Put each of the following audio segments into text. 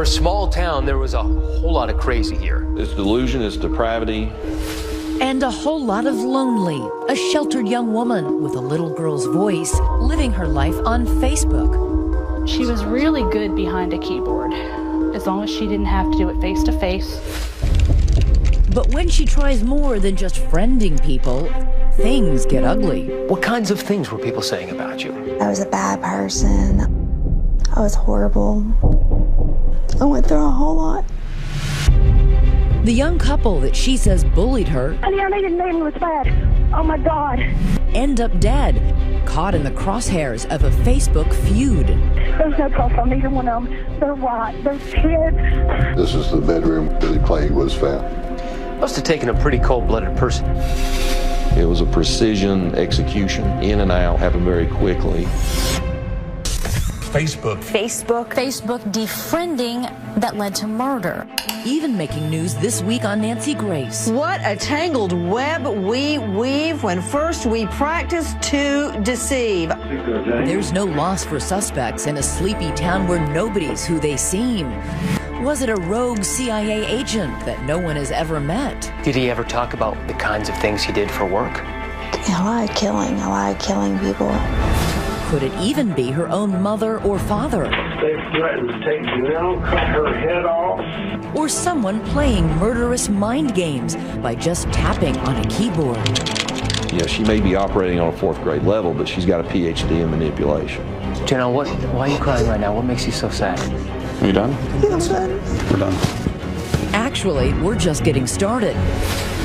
a small town, there was a whole lot of crazy here. It's delusion, it's depravity. And a whole lot of lonely. A sheltered young woman with a little girl's voice living her life on Facebook. She was really good behind a keyboard, as long as she didn't have to do it face to face. But when she tries more than just friending people, things get ugly. What kinds of things were people saying about you? I was a bad person. I was horrible. I went through a whole lot. The young couple that she says bullied her Honey, I didn't know he was bad. Oh my God. end up dead, caught in the crosshairs of a Facebook feud. There's no trust on either one of them. They're white. They're kids. This is the bedroom Billy Clay was found. Must have taken a pretty cold-blooded person. It was a precision execution, in and out, happened very quickly. Facebook defriending that led to murder. Even making news this week on Nancy Grace. What a tangled web we weave when first we practice to deceive. There's no loss for suspects in a sleepy town where nobody's who they seem. Was it a rogue CIA agent that no one has ever met? Did he ever talk about the kinds of things he did for work? A lot of killing people. Could it even be her own mother or father? They threatened to take Janelle, cut her head off. Or someone playing murderous mind games by just tapping on a keyboard. Yeah, she may be operating on a fourth grade level, but she's got a PhD in manipulation. Janelle, why are you crying right now? What makes you so sad? Are you done? I'm done. We're done. Actually, we're just getting started.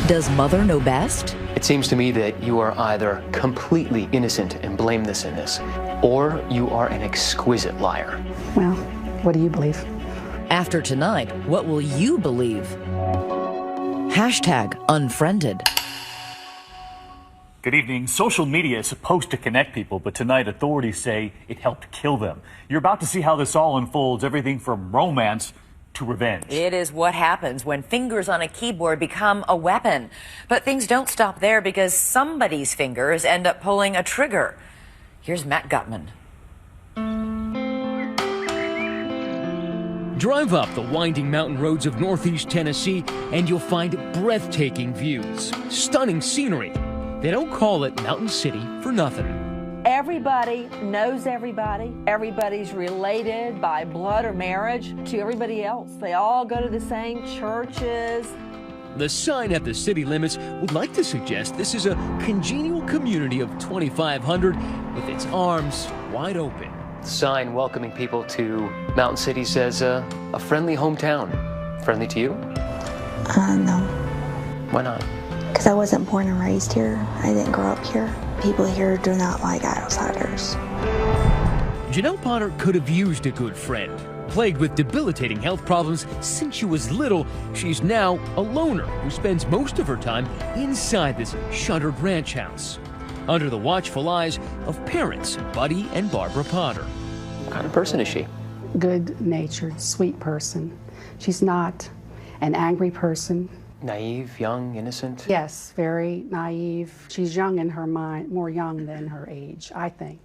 Does Mother know best? It seems to me that you are either completely innocent and blameless in this, or you are an exquisite liar. Well, what do you believe? After tonight, what will you believe? Hashtag Unfriended. Good evening. Social media is supposed to connect people, but tonight authorities say it helped kill them. You're about to see how this all unfolds, everything from romance to revenge. It is what happens when fingers on a keyboard become a weapon. But things don't stop there because somebody's fingers end up pulling a trigger. Here's Matt Gutman. Drive up the winding mountain roads of northeast Tennessee and you'll find breathtaking views, stunning scenery. They don't call it Mountain City for nothing. Everybody knows everybody. Everybody's related by blood or marriage to everybody else. They all go to the same churches. The sign at the city limits would like to suggest this is a congenial community of 2,500 with its arms wide open. The sign welcoming people to Mountain City says a friendly hometown. Friendly to you? No. Why not? Because I wasn't born and raised here. I didn't grow up here. People here do not like outsiders. Janelle Potter could have used a good friend. Plagued with debilitating health problems since she was little, she's now a loner who spends most of her time inside this shuttered ranch house, under the watchful eyes of parents Buddy and Barbara Potter. What kind of person is she? Good-natured, sweet person. She's not an angry person. Naive, young, innocent? Yes, very naive. She's young in her mind, more young than her age, I think.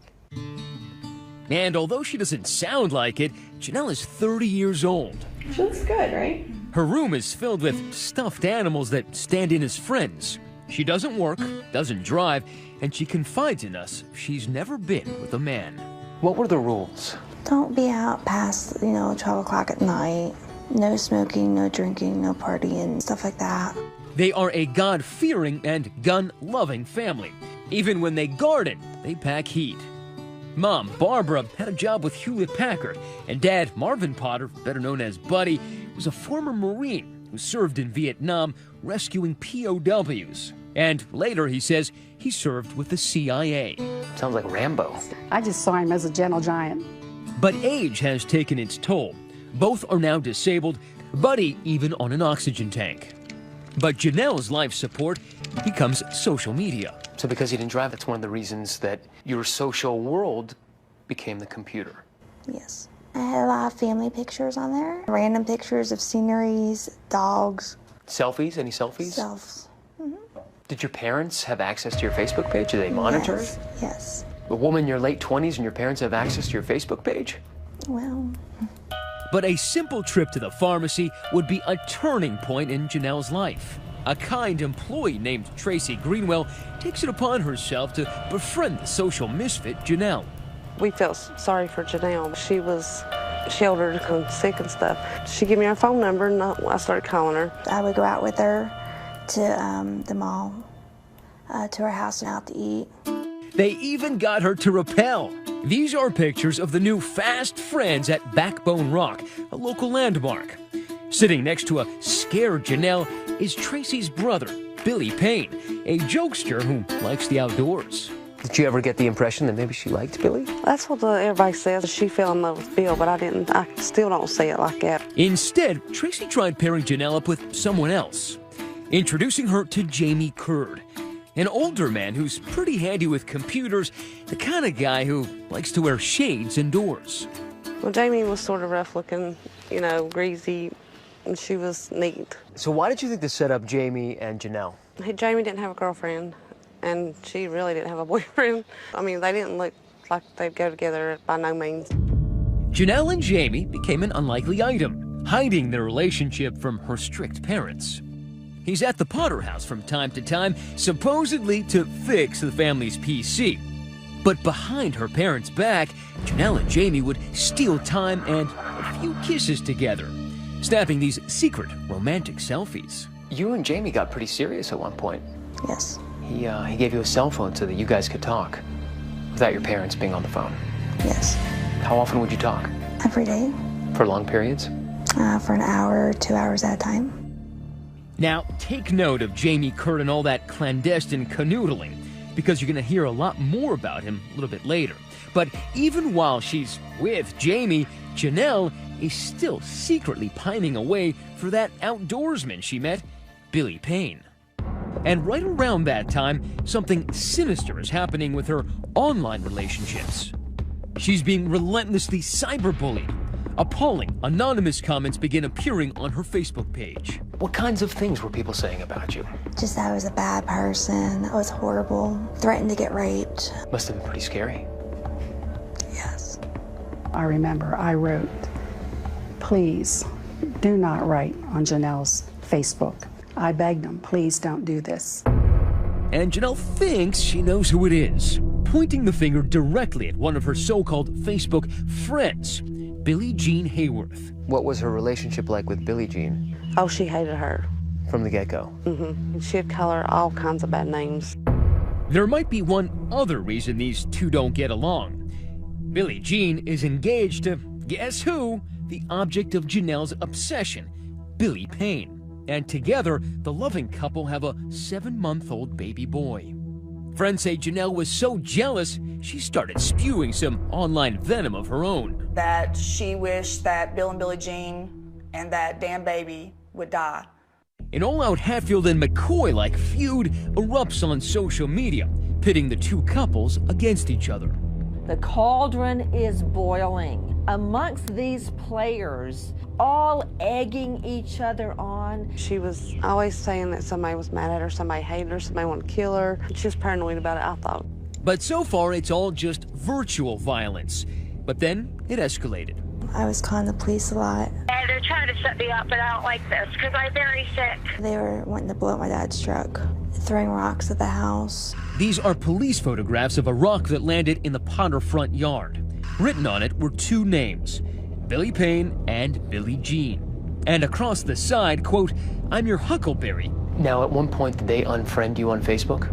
And although she doesn't sound like it, Janelle is 30 years old. She looks good, right? Her room is filled with stuffed animals that stand in as friends. She doesn't work, doesn't drive, and she confides in us she's never been with a man. What were the rules? Don't be out past, 12 o'clock at night. No smoking, no drinking, no partying, stuff like that. They are a God-fearing and gun-loving family. Even when they garden, they pack heat. Mom, Barbara, had a job with Hewlett-Packard, and Dad, Marvin Potter, better known as Buddy, was a former Marine who served in Vietnam rescuing POWs. And later, he says, he served with the CIA. Sounds like Rambo. I just saw him as a gentle giant. But age has taken its toll. Both are now disabled, Buddy even on an oxygen tank. But Janelle's life support becomes social media. So because you didn't drive, that's one of the reasons that your social world became the computer. Yes. I had a lot of family pictures on there. Random pictures of sceneries, dogs. Selfies? Any selfies? Selves. Mm-hmm. Did your parents have access to your Facebook page? Do they monitor it? Yes. A woman in your late 20s and your parents have access to your Facebook page? Well... But a simple trip to the pharmacy would be a turning point in Janelle's life. A kind employee named Tracy Greenwell takes it upon herself to befriend the social misfit Janelle. We felt sorry for Janelle. She was sheltered and sick and stuff. She gave me her phone number and I started calling her. I would go out with her to the mall, to her house and out to eat. They even got her to rappel. These are pictures of the new fast friends at Backbone Rock, a local landmark. Sitting next to a scared Janelle is Tracy's brother, Billy Payne, a jokester who likes the outdoors. Did you ever get the impression that maybe she liked Billy? That's what everybody says. She fell in love with Bill, but I still don't see it like that. Instead, Tracy tried pairing Janelle up with someone else, introducing her to Jamie Curd, an older man who's pretty handy with computers, the kind of guy who likes to wear shades indoors. Well, Jamie was sort of rough looking, you know, greasy, and she was neat. So why did you think to set up Jamie and Janelle? Jamie didn't have a girlfriend, and she really didn't have a boyfriend. I mean, they didn't look like they'd go together by no means. Janelle and Jamie became an unlikely item, hiding their relationship from her strict parents. He's at the Potter house from time to time, supposedly to fix the family's PC. But behind her parents' back, Janelle and Jamie would steal time and a few kisses together, snapping these secret romantic selfies. You and Jamie got pretty serious at one point. Yes. He gave you a cell phone so that you guys could talk without your parents being on the phone. Yes. How often would you talk? Every day. For long periods? For an hour, 2 hours at a time. Now, take note of Jamie Curd and all that clandestine canoodling, because you're going to hear a lot more about him a little bit later. But even while she's with Jamie, Janelle is still secretly pining away for that outdoorsman she met, Billy Payne. And right around that time, something sinister is happening with her online relationships. She's being relentlessly cyberbullied. Appalling, anonymous comments begin appearing on her Facebook page. What kinds of things were people saying about you? Just that I was a bad person, I was horrible, threatened to get raped. Must have been pretty scary. Yes. I remember I wrote, "Please do not write on Janelle's Facebook." I begged them, please don't do this. And Janelle thinks she knows who it is, pointing the finger directly at one of her so-called Facebook friends, Billie Jean Hayworth. What was her relationship like with Billie Jean? Oh, she hated her. From the get-go? Mm-hmm. She'd call her all kinds of bad names. There might be one other reason these two don't get along. Billie Jean is engaged to, guess who? The object of Janelle's obsession, Billy Payne. And together, the loving couple have a 7-month-old baby boy. Friends say Janelle was so jealous, she started spewing some online venom of her own. That she wished that Bill and Billie Jean and that damn baby would die. An all-out Hatfield and McCoy-like feud erupts on social media, pitting the two couples against each other. The cauldron is boiling amongst these players, all egging each other on. She was always saying that somebody was mad at her, somebody hated her, somebody wanted to kill her. She was paranoid about it, I thought. But so far, it's all just virtual violence. But then it escalated. I was calling the police a lot. Yeah, they're trying to set me up, but I don't like this because I'm very sick. They were wanting to blow up my dad's truck, throwing rocks at the house. These are police photographs of a rock that landed in the Potter front yard. Written on it were two names, Billy Payne and Billie Jean. And across the side, quote, "I'm your huckleberry." Now, at one point, did they unfriend you on Facebook?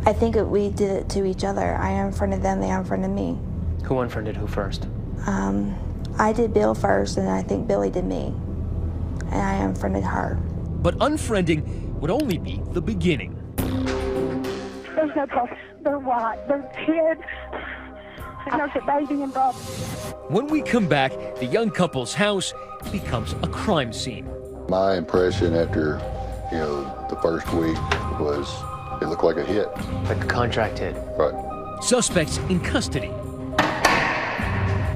I think we did it to each other. I unfriended them, they unfriended me. Who unfriended who first? I did Bill first, and I think Billy did me. And I unfriended her. But unfriending would only be the beginning. There's no cause. They're white. They're kids. And there's a baby involved. When we come back, the young couple's house becomes a crime scene. My impression after, the first week was it looked like a hit. Like a contract hit. Right. Suspects in custody.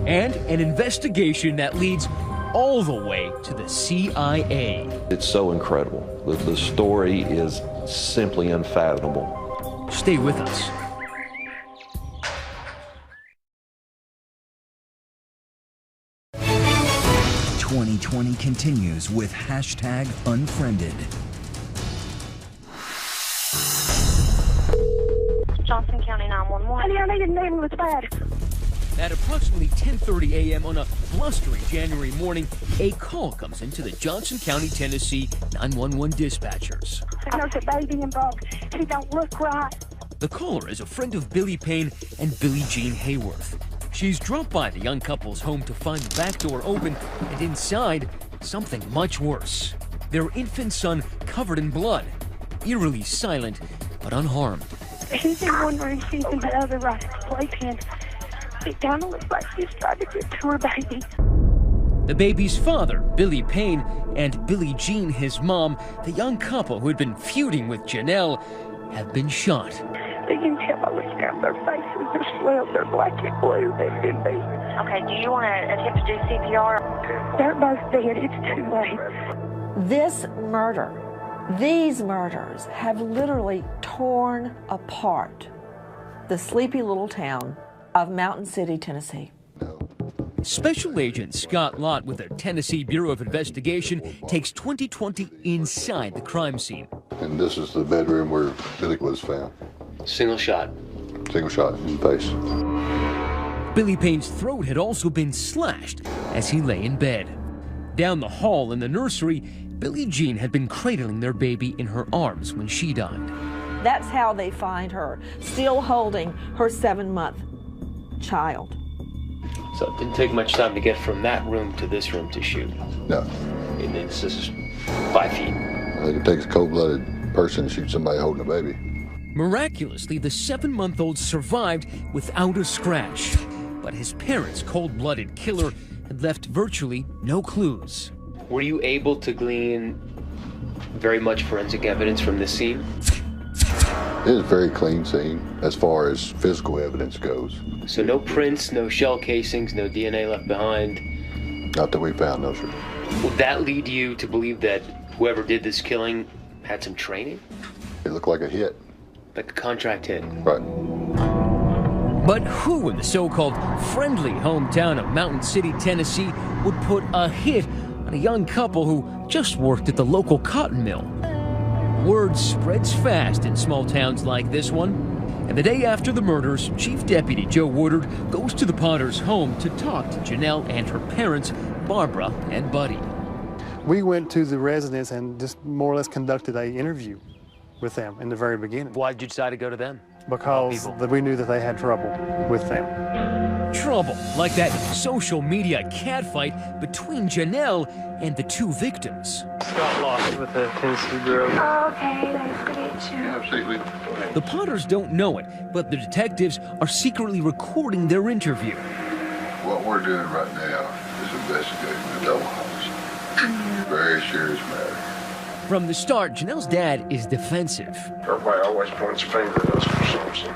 And an investigation that leads all the way to the CIA. It's so incredible. The story is simply unfathomable. Stay with us. 2020 continues with #Unfriended. Johnson County 911. Honey, I need an ambulance bad. At approximately 10:30 a.m. on a blustery January morning, a call comes into the Johnson County, Tennessee 911 dispatchers. There's a baby involved. He don't look right. The caller is a friend of Billy Payne and Billie Jean Hayworth. She's dropped by the young couple's home to find the back door open, and inside, something much worse. Their infant son covered in blood, eerily silent but unharmed. He's in one room, she's in the other, right at the playpen. It kind of looks like she's trying to get to her baby. The baby's father, Billy Payne, and Billie Jean, his mom, the young couple who had been feuding with Janelle, have been shot. You can tell by looking at their faces, they're swelled, they're black and blue, they've been beat. Okay, do you want to attempt to do CPR? They're both dead, it's too late. This murder, these murders have literally torn apart the sleepy little town of Mountain City, Tennessee. Special Agent Scott Lott with the Tennessee Bureau of Investigation takes 2020 inside the crime scene. And this is the bedroom where Billy was found. Single shot. Single shot in the face. Billy Payne's throat had also been slashed as he lay in bed. Down the hall in the nursery, Billie Jean had been cradling their baby in her arms when she died. That's how they find her, still holding her 7-month child. So it didn't take much time to get from that room to this room to shoot. No. And this is 5 feet. I think it takes a cold-blooded person to shoot somebody holding a baby. Miraculously, the 7-month-old survived without a scratch. But his parents' cold-blooded killer had left virtually no clues. Were you able to glean very much forensic evidence from this scene? It is a very clean scene as far as physical evidence goes. So no prints, no shell casings, no DNA left behind? Not that we found, no, sir. Would that lead you to believe that whoever did this killing had some training? It looked like a hit. Like a contract hit? Right. But who in the so-called friendly hometown of Mountain City, Tennessee, would put a hit on a young couple who just worked at the local cotton mill? Word spreads fast in small towns like this one. And the day after the murders, Chief Deputy Joe Woodard goes to the Potters' home to talk to Janelle and her parents, Barbara and Buddy. We went to the residence and just more or less conducted an interview with them in the very beginning. Why did you decide to go to them? Because we knew that they had trouble with them. Trouble, like that social media catfight between Janelle and the two victims. Got lost with the Tennessee Bureau. Oh, okay, nice to meet you. Absolutely. The Potters don't know it, but the detectives are secretly recording their interview. What we're doing right now is investigating a double homicide. Very serious matter. From the start, Janelle's dad is defensive. Everybody always points a finger at us for something.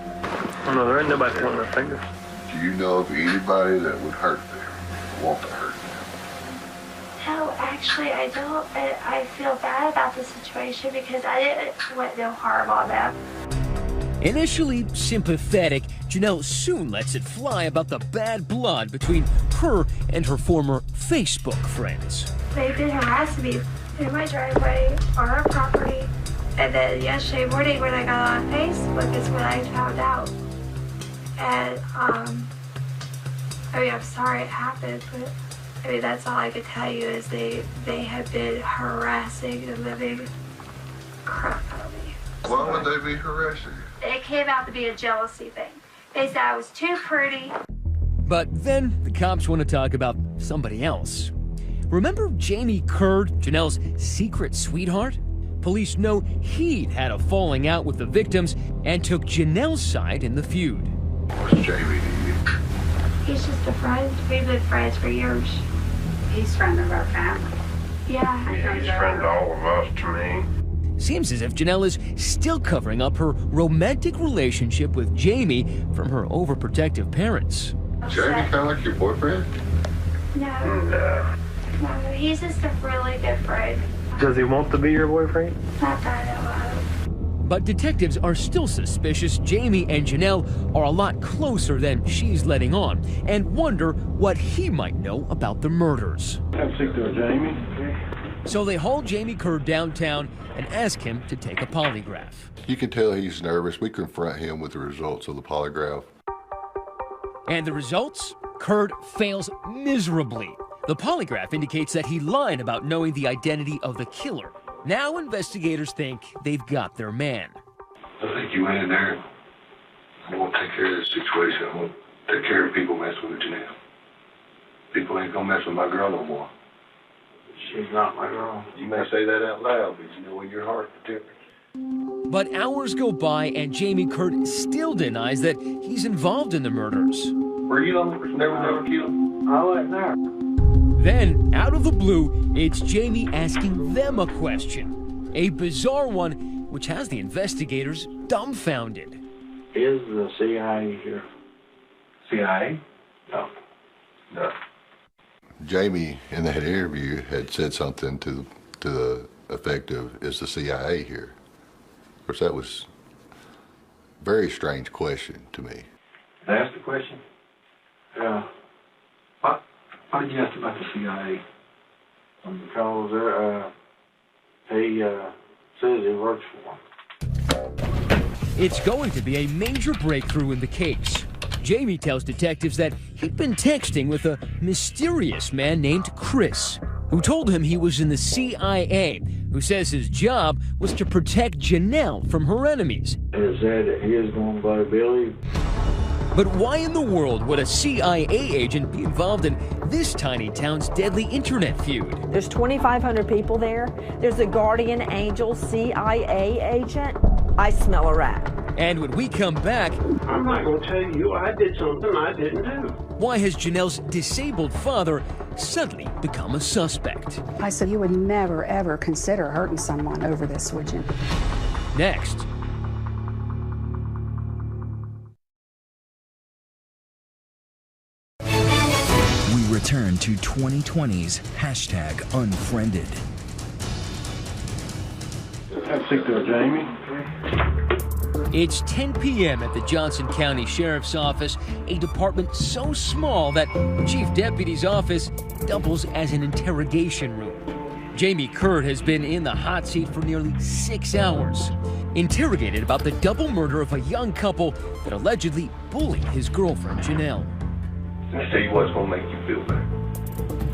Oh, no, there ain't nobody pointing their fingers. Do you know of anybody that would hurt them, want to hurt them? No, actually, I don't. I feel bad about the situation because I didn't want no harm on them. Initially sympathetic, Janelle soon lets it fly about the bad blood between her and her former Facebook friends. They've been harassing me in my driveway on our property. And then yesterday morning when I got on Facebook is when I found out. And, I mean, I'm sorry it happened, but, I mean, that's all I can tell you is they have been harassing the living crap out of me. Why would they be harassing you? It came out to be a jealousy thing. They said I was too pretty. But then the cops want to talk about somebody else. Remember Jamie Curd, Janelle's secret sweetheart? Police know he'd had a falling out with the victims and took Janelle's side in the feud. What's Jamie to you? He's just a friend. We've been friends for years. He's friend of our family. Yeah. He's friend to all of us, to me. Seems as if Janelle is still covering up her romantic relationship with Jamie from her overprotective parents. Jamie kind of like your boyfriend? No. No, he's just a really good friend. Does he want to be your boyfriend? Not that I know of. But detectives are still suspicious Jamie and Janelle are a lot closer than she's letting on, and wonder what he might know about the murders. Jamie. So they haul Jamie Kerr downtown and ask him to take a polygraph. You can tell he's nervous. We confront him with the results of the polygraph. And the results? Kerr fails miserably. The polygraph indicates that he lied about knowing the identity of the killer. Now investigators think they've got their man. I think you went in there. I want to take care of this situation. I want to take care of people messing with Janelle. People ain't gonna mess with my girl no more. She's not my girl. You may say that out loud, but you know in your heart the difference. But hours go by and Jamie Kerr still denies that he's involved in the murders. Were you the only person that was ever killed? I wasn't there. Then, out of the blue, it's Jamie asking them a question. A bizarre one, which has the investigators dumbfounded. Is the CIA here? CIA? No. No. Jamie, in that interview, had said something to the effect of, is the CIA here? Of course, that was a very strange question to me. Did I ask the question? Yeah. Why did you ask about the CIA? Because he says he works for him. It's going to be a major breakthrough in the case. Jamie tells detectives that he'd been texting with a mysterious man named Chris, who told him he was in the CIA, who says his job was to protect Janelle from her enemies. It said that he is going by Billy. But why in the world would a CIA agent be involved in this tiny town's deadly internet feud? There's 2,500 people there. There's a guardian angel CIA agent. I smell a rat. And when we come back, I'm not going to tell you I did something I didn't do. Why has Janelle's disabled father suddenly become a suspect? I said, you would never, ever consider hurting someone over this, would you? Next. We return to 2020's #Unfriended. Have a seat there, Jamie. It's 10 p.m. at the Johnson County Sheriff's Office, a department so small that the Chief Deputy's office doubles as an interrogation room. Jamie Kerr has been in the hot seat for nearly 6 hours, interrogated about the double murder of a young couple that allegedly bullied his girlfriend, Janelle. I tell you what's going to make you feel better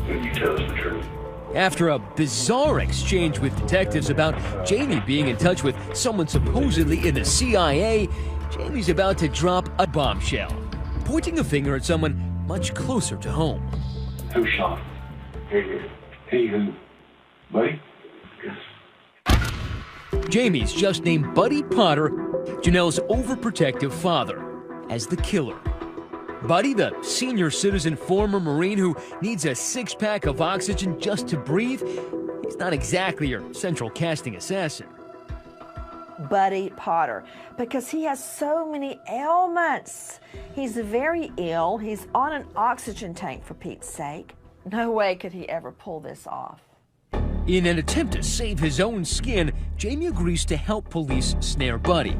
when you tell us the truth. After a bizarre exchange with detectives about Jamie being in touch with someone supposedly in the CIA, Jamie's about to drop a bombshell, pointing a finger at someone much closer to home. Who shot him? He who? Buddy? Yes. Jamie's just named Buddy Potter, Janelle's overprotective father, as the killer. Buddy, the senior citizen former Marine who needs a six-pack of oxygen just to breathe, he's not exactly your central casting assassin. Buddy Potter, because he has so many ailments. He's very ill. He's on an oxygen tank, for Pete's sake. No way could he ever pull this off. In an attempt to save his own skin, Jamie agrees to help police snare Buddy.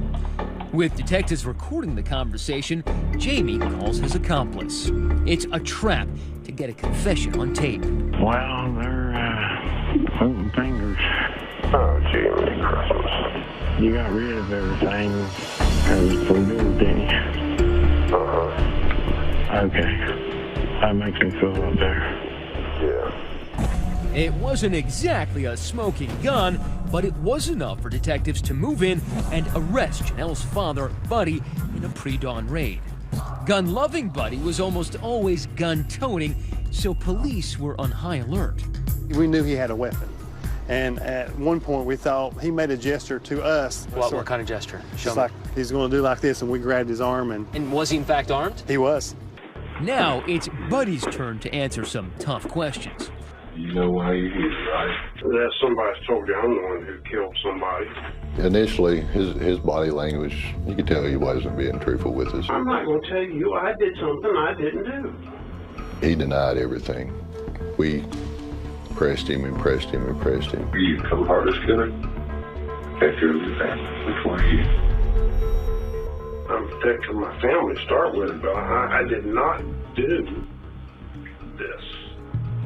With detectives recording the conversation, Jamie calls his accomplice. It's a trap to get a confession on tape. Well, they're pointing fingers. Oh, gee, Merry Christmas. You got rid of everything as for good, didn't you? Uh-huh. Okay. That makes me feel up there. Yeah. It wasn't exactly a smoking gun, but it was enough for detectives to move in and arrest Janelle's father, Buddy, in a pre-dawn raid. Gun-loving Buddy was almost always gun-toting, so police were on high alert. We knew he had a weapon, and at one point we thought he made a gesture to us. What kind of gesture? Show Just me. like he's going to do like this, and we grabbed his arm, And was he in fact armed? He was. Now it's Buddy's turn to answer some tough questions. You know why you're here, right? That somebody's told you I'm the one who killed somebody. Initially, his body language, you could tell he wasn't being truthful with us. I'm not going to tell you I did something I didn't do. He denied everything. We pressed him and pressed him and pressed him. Are you a cold-hearted killer? protect your family. Which one are you? I'm protecting my family to start with, but I did not do this.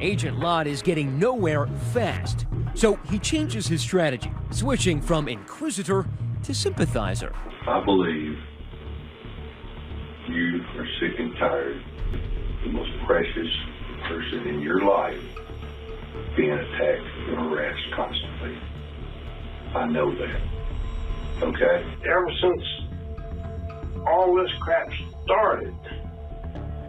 Agent Lott is getting nowhere fast, so he changes his strategy, switching from inquisitor to sympathizer. I believe you are sick and tired of the most precious person in your life being attacked and harassed constantly. I know that. Okay? Ever since all this crap started,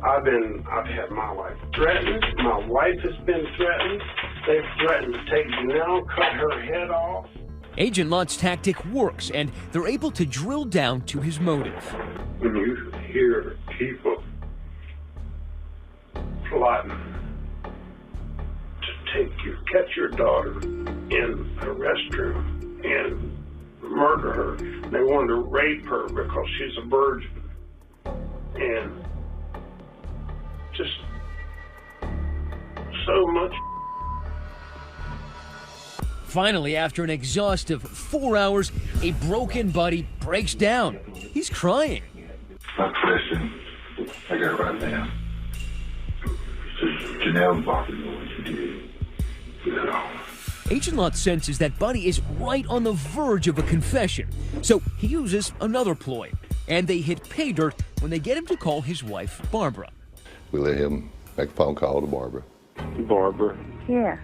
I've had my life threatened. My wife has been threatened. They've threatened to take Janelle, cut her head off. Agent Lott's tactic works, and they're able to drill down to his motive. When you hear people plotting to catch your daughter in a restroom and murder her, they wanted to rape her because she's a virgin, and just so much. Finally, after an exhaustive 4 hours, a broken Buddy breaks down. He's crying. My question, I got it right now. Janelle bothered me what you did. Agent Lott senses that Buddy is right on the verge of a confession, so he uses another ploy, and they hit pay dirt when they get him to call his wife, Barbara. We let him make a phone call to Barbara. Barbara. Yeah.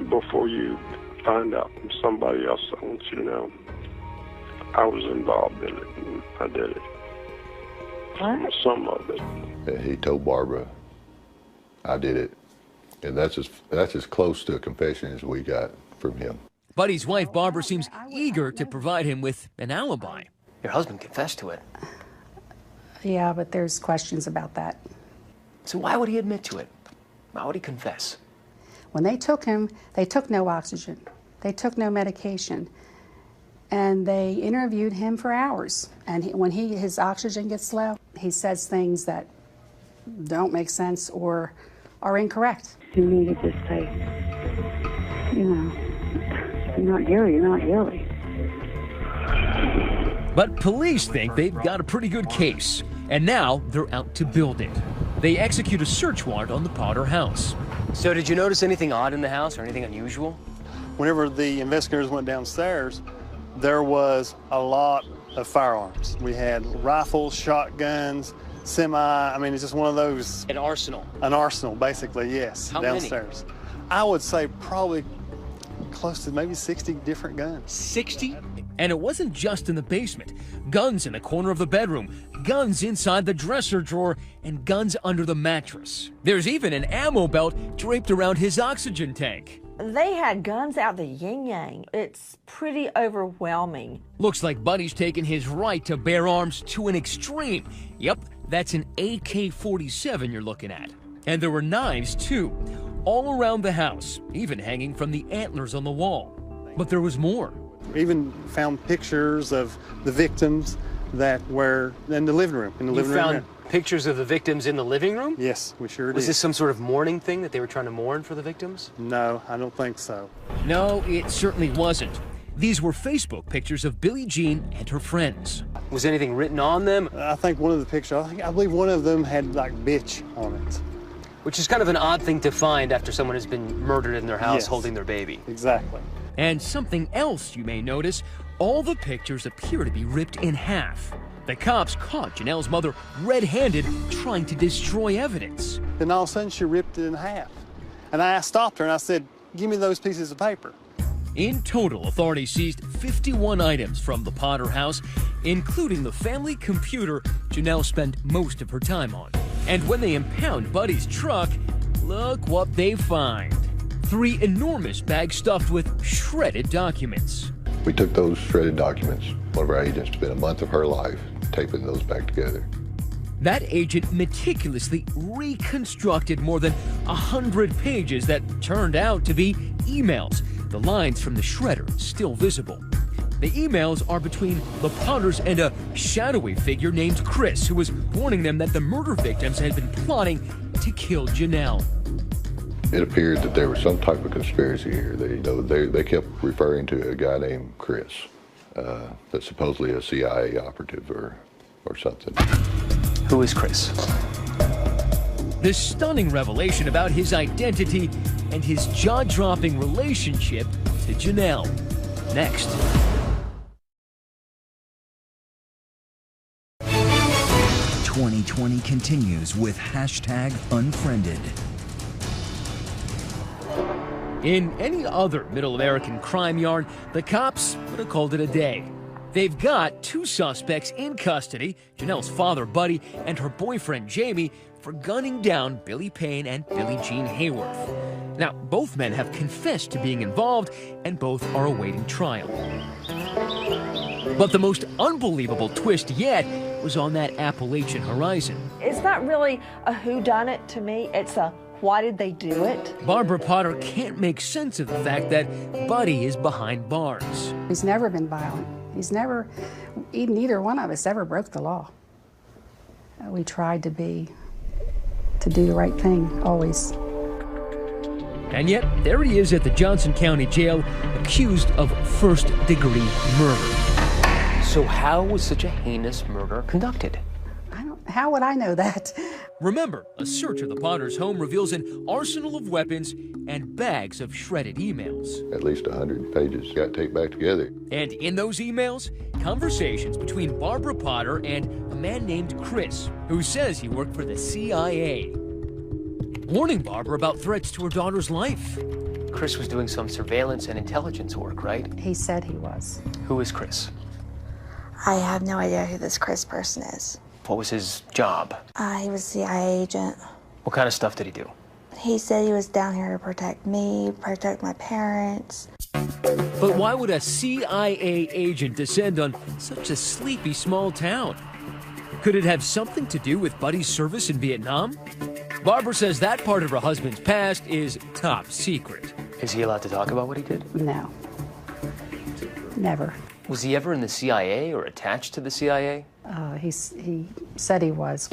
Before you find out from somebody else, I want you to know I was involved in it, and I did it. What? Some of it. And he told Barbara, I did it. And that's as close to a confession as we got from him. Buddy's wife, Barbara, seems eager to provide him with an alibi. Your husband confessed to it. Yeah, but there's questions about that. So why would he admit to it? Why would he confess? When they took him, they took no oxygen. They took no medication. And they interviewed him for hours. And when his oxygen gets low, he says things that don't make sense or are incorrect. You need to just say, you know, you're not guilty, you're not guilty. But police think they've got a pretty good case, and now they're out to build it. They execute a search warrant on the Potter house. So did you notice anything odd in the house or anything unusual? Whenever the investigators went downstairs, there was a lot of firearms. We had rifles, shotguns, I mean, it's just one of those. An arsenal. An arsenal, basically, yes. How downstairs. many? I would say probably close to maybe 60 different guns. 60? And it wasn't just in the basement. Guns in the corner of the bedroom, guns inside the dresser drawer, and guns under the mattress. There's even an ammo belt draped around his oxygen tank. They had guns out the yin-yang. It's pretty overwhelming. Looks like Buddy's taken his right to bear arms to an extreme. Yep, that's an AK-47 you're looking at. And there were knives, too, all around the house, even hanging from the antlers on the wall. But there was more. We even found pictures of the victims that were in the living room. You found pictures of the victims in the living room? Yes, we sure did. Was this some sort of mourning thing that they were trying to mourn for the victims? No, I don't think so. No, it certainly wasn't. These were Facebook pictures of Billie Jean and her friends. Was anything written on them? I think one of the pictures, I believe one of them had like bitch on it. Which is kind of an odd thing to find after someone has been murdered in their house Yes. holding their baby. Exactly. And something else you may notice, all the pictures appear to be ripped in half. The cops caught Janelle's mother red-handed trying to destroy evidence. Then all of a sudden she ripped it in half. And I stopped her and I said, give me those pieces of paper. In total, authorities seized 51 items from the Potter house, including the family computer Janelle spent most of her time on. And when they impound Buddy's truck, look what they find. 3 enormous bags stuffed with shredded documents. We took those shredded documents. One of our agents spent a month of her life taping those back together. That agent meticulously reconstructed more than 100 pages that turned out to be emails, the lines from the shredder still visible. The emails are between the Potters and a shadowy figure named Chris, who was warning them that the murder victims had been plotting to kill Janelle. It appeared that there was some type of conspiracy here. They kept referring to a guy named Chris. that's supposedly a CIA operative or something. Who is Chris? This stunning revelation about his identity and his jaw-dropping relationship to Janelle. Next. #2020 continues with #Unfriended. In any other Middle American crime yarn, the cops would have called it a day. They've got 2 suspects in custody, Janelle's father, Buddy, and her boyfriend, Jamie, for gunning down Billy Payne and Billie Jean Hayworth. Now, both men have confessed to being involved, and both are awaiting trial. But the most unbelievable twist yet was on that Appalachian horizon. It's not really a whodunit to me, it's a why did they do it? Barbara Potter can't make sense of the fact that Buddy is behind bars. He's never been violent. He's never, neither one of us ever broke the law. We tried to do the right thing, always. And yet, there he is at the Johnson County Jail, accused of first-degree murder. So how was such a heinous murder conducted? How would I know that? Remember, a search of the Potter's home reveals an arsenal of weapons and bags of shredded emails. At least 100 pages got taped back together. And in those emails, conversations between Barbara Potter and a man named Chris, who says he worked for the CIA, warning Barbara about threats to her daughter's life. Chris was doing some surveillance and intelligence work, right? He said he was. Who is Chris? I have no idea who this Chris person is. What was his job? He was a CIA agent. What kind of stuff did he do? He said he was down here to protect me, protect my parents. But why would a CIA agent descend on such a sleepy small town? Could it have something to do with Buddy's service in Vietnam? Barbara says that part of her husband's past is top secret. Is he allowed to talk about what he did? No. Never. Was he ever in the CIA or attached to the CIA? He said he was.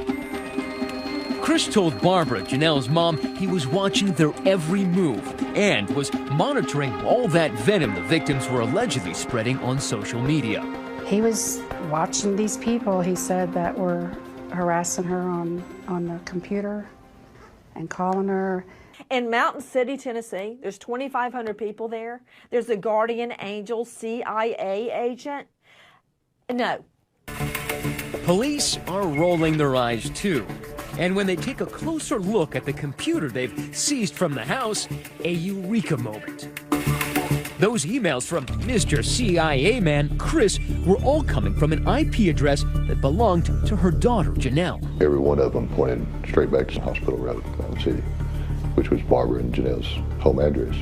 Chris told Barbara, Janelle's mom, he was watching their every move and was monitoring all that venom the victims were allegedly spreading on social media. He was watching these people, he said, that were harassing her on the computer and calling her. In Mountain City, Tennessee, there's 2,500 people there. There's a guardian angel CIA agent. No. Police are rolling their eyes too. And when they take a closer look at the computer they've seized from the house, a eureka moment. Those emails from Mr. CIA man Chris were all coming from an IP address that belonged to her daughter, Janelle. Every one of them pointed straight back to Hospital Road, Mountain City, which was Barbara and Janelle's home address.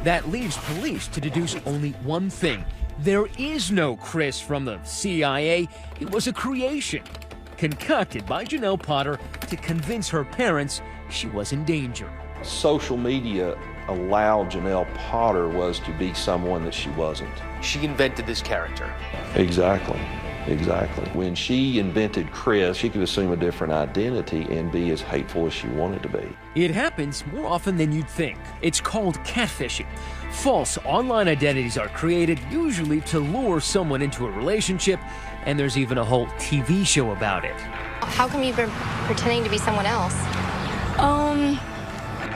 That leaves police to deduce only one thing. There is no Chris from the CIA. It was a creation, concocted by Janelle Potter to convince her parents she was in danger. Social media allowed Janelle Potter was to be someone that she wasn't. She invented this character. Exactly. Exactly. When she invented Chris, she could assume a different identity and be as hateful as she wanted to be. It happens more often than you'd think. It's called catfishing. False online identities are created, usually to lure someone into a relationship, and there's even a whole TV show about it. How come you've been pretending to be someone else?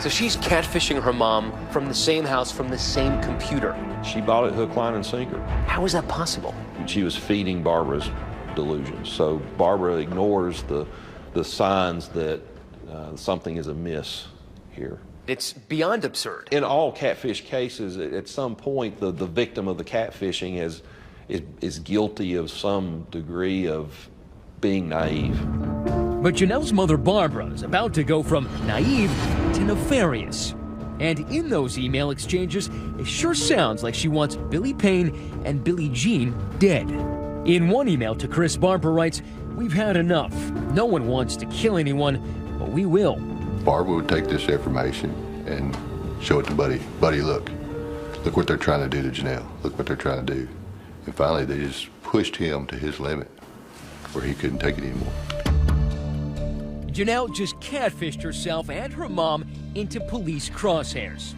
So she's catfishing her mom from the same house, from the same computer. She bought it hook, line, and sinker. How is that possible? She was feeding Barbara's delusions. So Barbara ignores the signs that something is amiss here. It's beyond absurd. In all catfish cases, at some point, the victim of the catfishing is guilty of some degree of being naive. But Janelle's mother, Barbara, is about to go from naive to nefarious. And in those email exchanges, it sure sounds like she wants Billy Payne and Billie Jean dead. In one email to Chris, Barbara writes, "We've had enough. No one wants to kill anyone, but we will." Barbara would take this information and show it to Buddy. Buddy, look what they're trying to do to Janelle. Look what they're trying to do. And finally, they just pushed him to his limit where he couldn't take it anymore. Janelle just catfished herself and her mom into police crosshairs.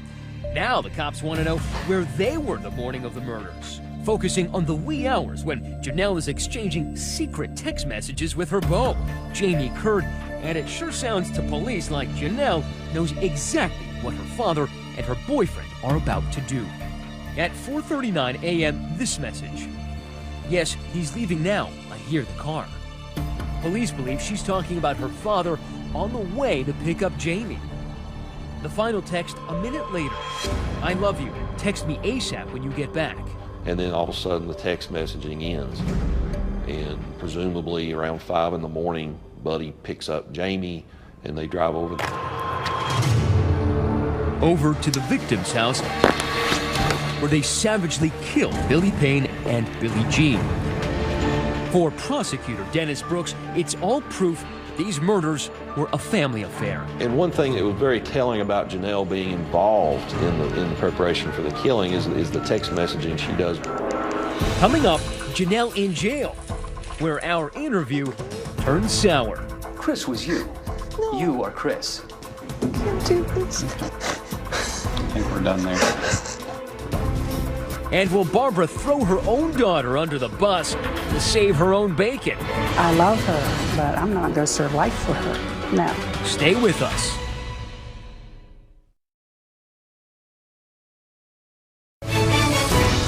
Now the cops want to know where they were the morning of the murders. focusing on the wee hours when Janelle is exchanging secret text messages with her beau, Jamie Curd, and it sure sounds to police like Janelle knows exactly what her father and her boyfriend are about to do. At 4:39 a.m., this message. Yes, he's leaving now. I hear the car. Police believe she's talking about her father on the way to pick up Jamie. The final text a minute later. I love you. Text me ASAP when you get back. And then all of a sudden the text messaging ends. And presumably around 5 in the morning, Buddy picks up Jamie and they drive over to the victim's house, where they savagely kill Billy Payne and Billie Jean. For prosecutor Dennis Brooks, it's all proof these murders were a family affair. And one thing that was very telling about Janelle being involved in the preparation for the killing is the text messaging she does. Coming up, Janelle in jail, where our interview turns sour. Chris was you. No. You are Chris. I can't do this. I think we're done there. And will Barbara throw her own daughter under the bus to save her own bacon? I love her, but I'm not going to serve life for her. No. Stay with us.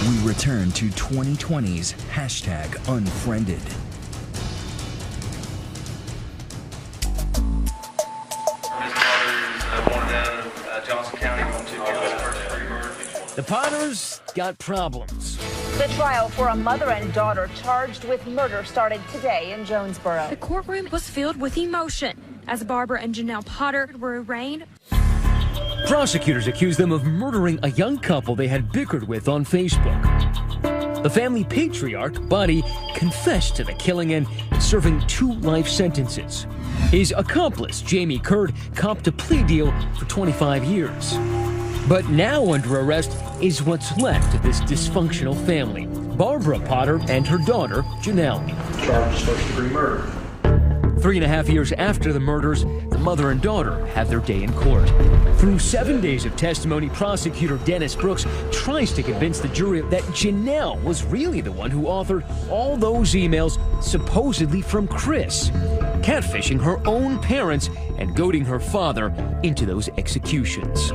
We return to 2020's #Unfriended. The Potters got problems. The trial for a mother and daughter charged with murder started today in Jonesboro. The courtroom was filled with emotion as Barbara and Janelle Potter were arraigned. Prosecutors accused them of murdering a young couple they had bickered with on Facebook. The family patriarch, Buddy, confessed to the killing and serving 2 life sentences. His accomplice, Jamie Curd, copped a plea deal for 25 years. But now under arrest is what's left of this dysfunctional family. Barbara Potter and her daughter, Janelle. Charged first-degree murder. 3.5 years after the murders, the mother and daughter have their day in court. Through 7 days of testimony, prosecutor Dennis Brooks tries to convince the jury that Janelle was really the one who authored all those emails supposedly from Chris, catfishing her own parents and goading her father into those executions.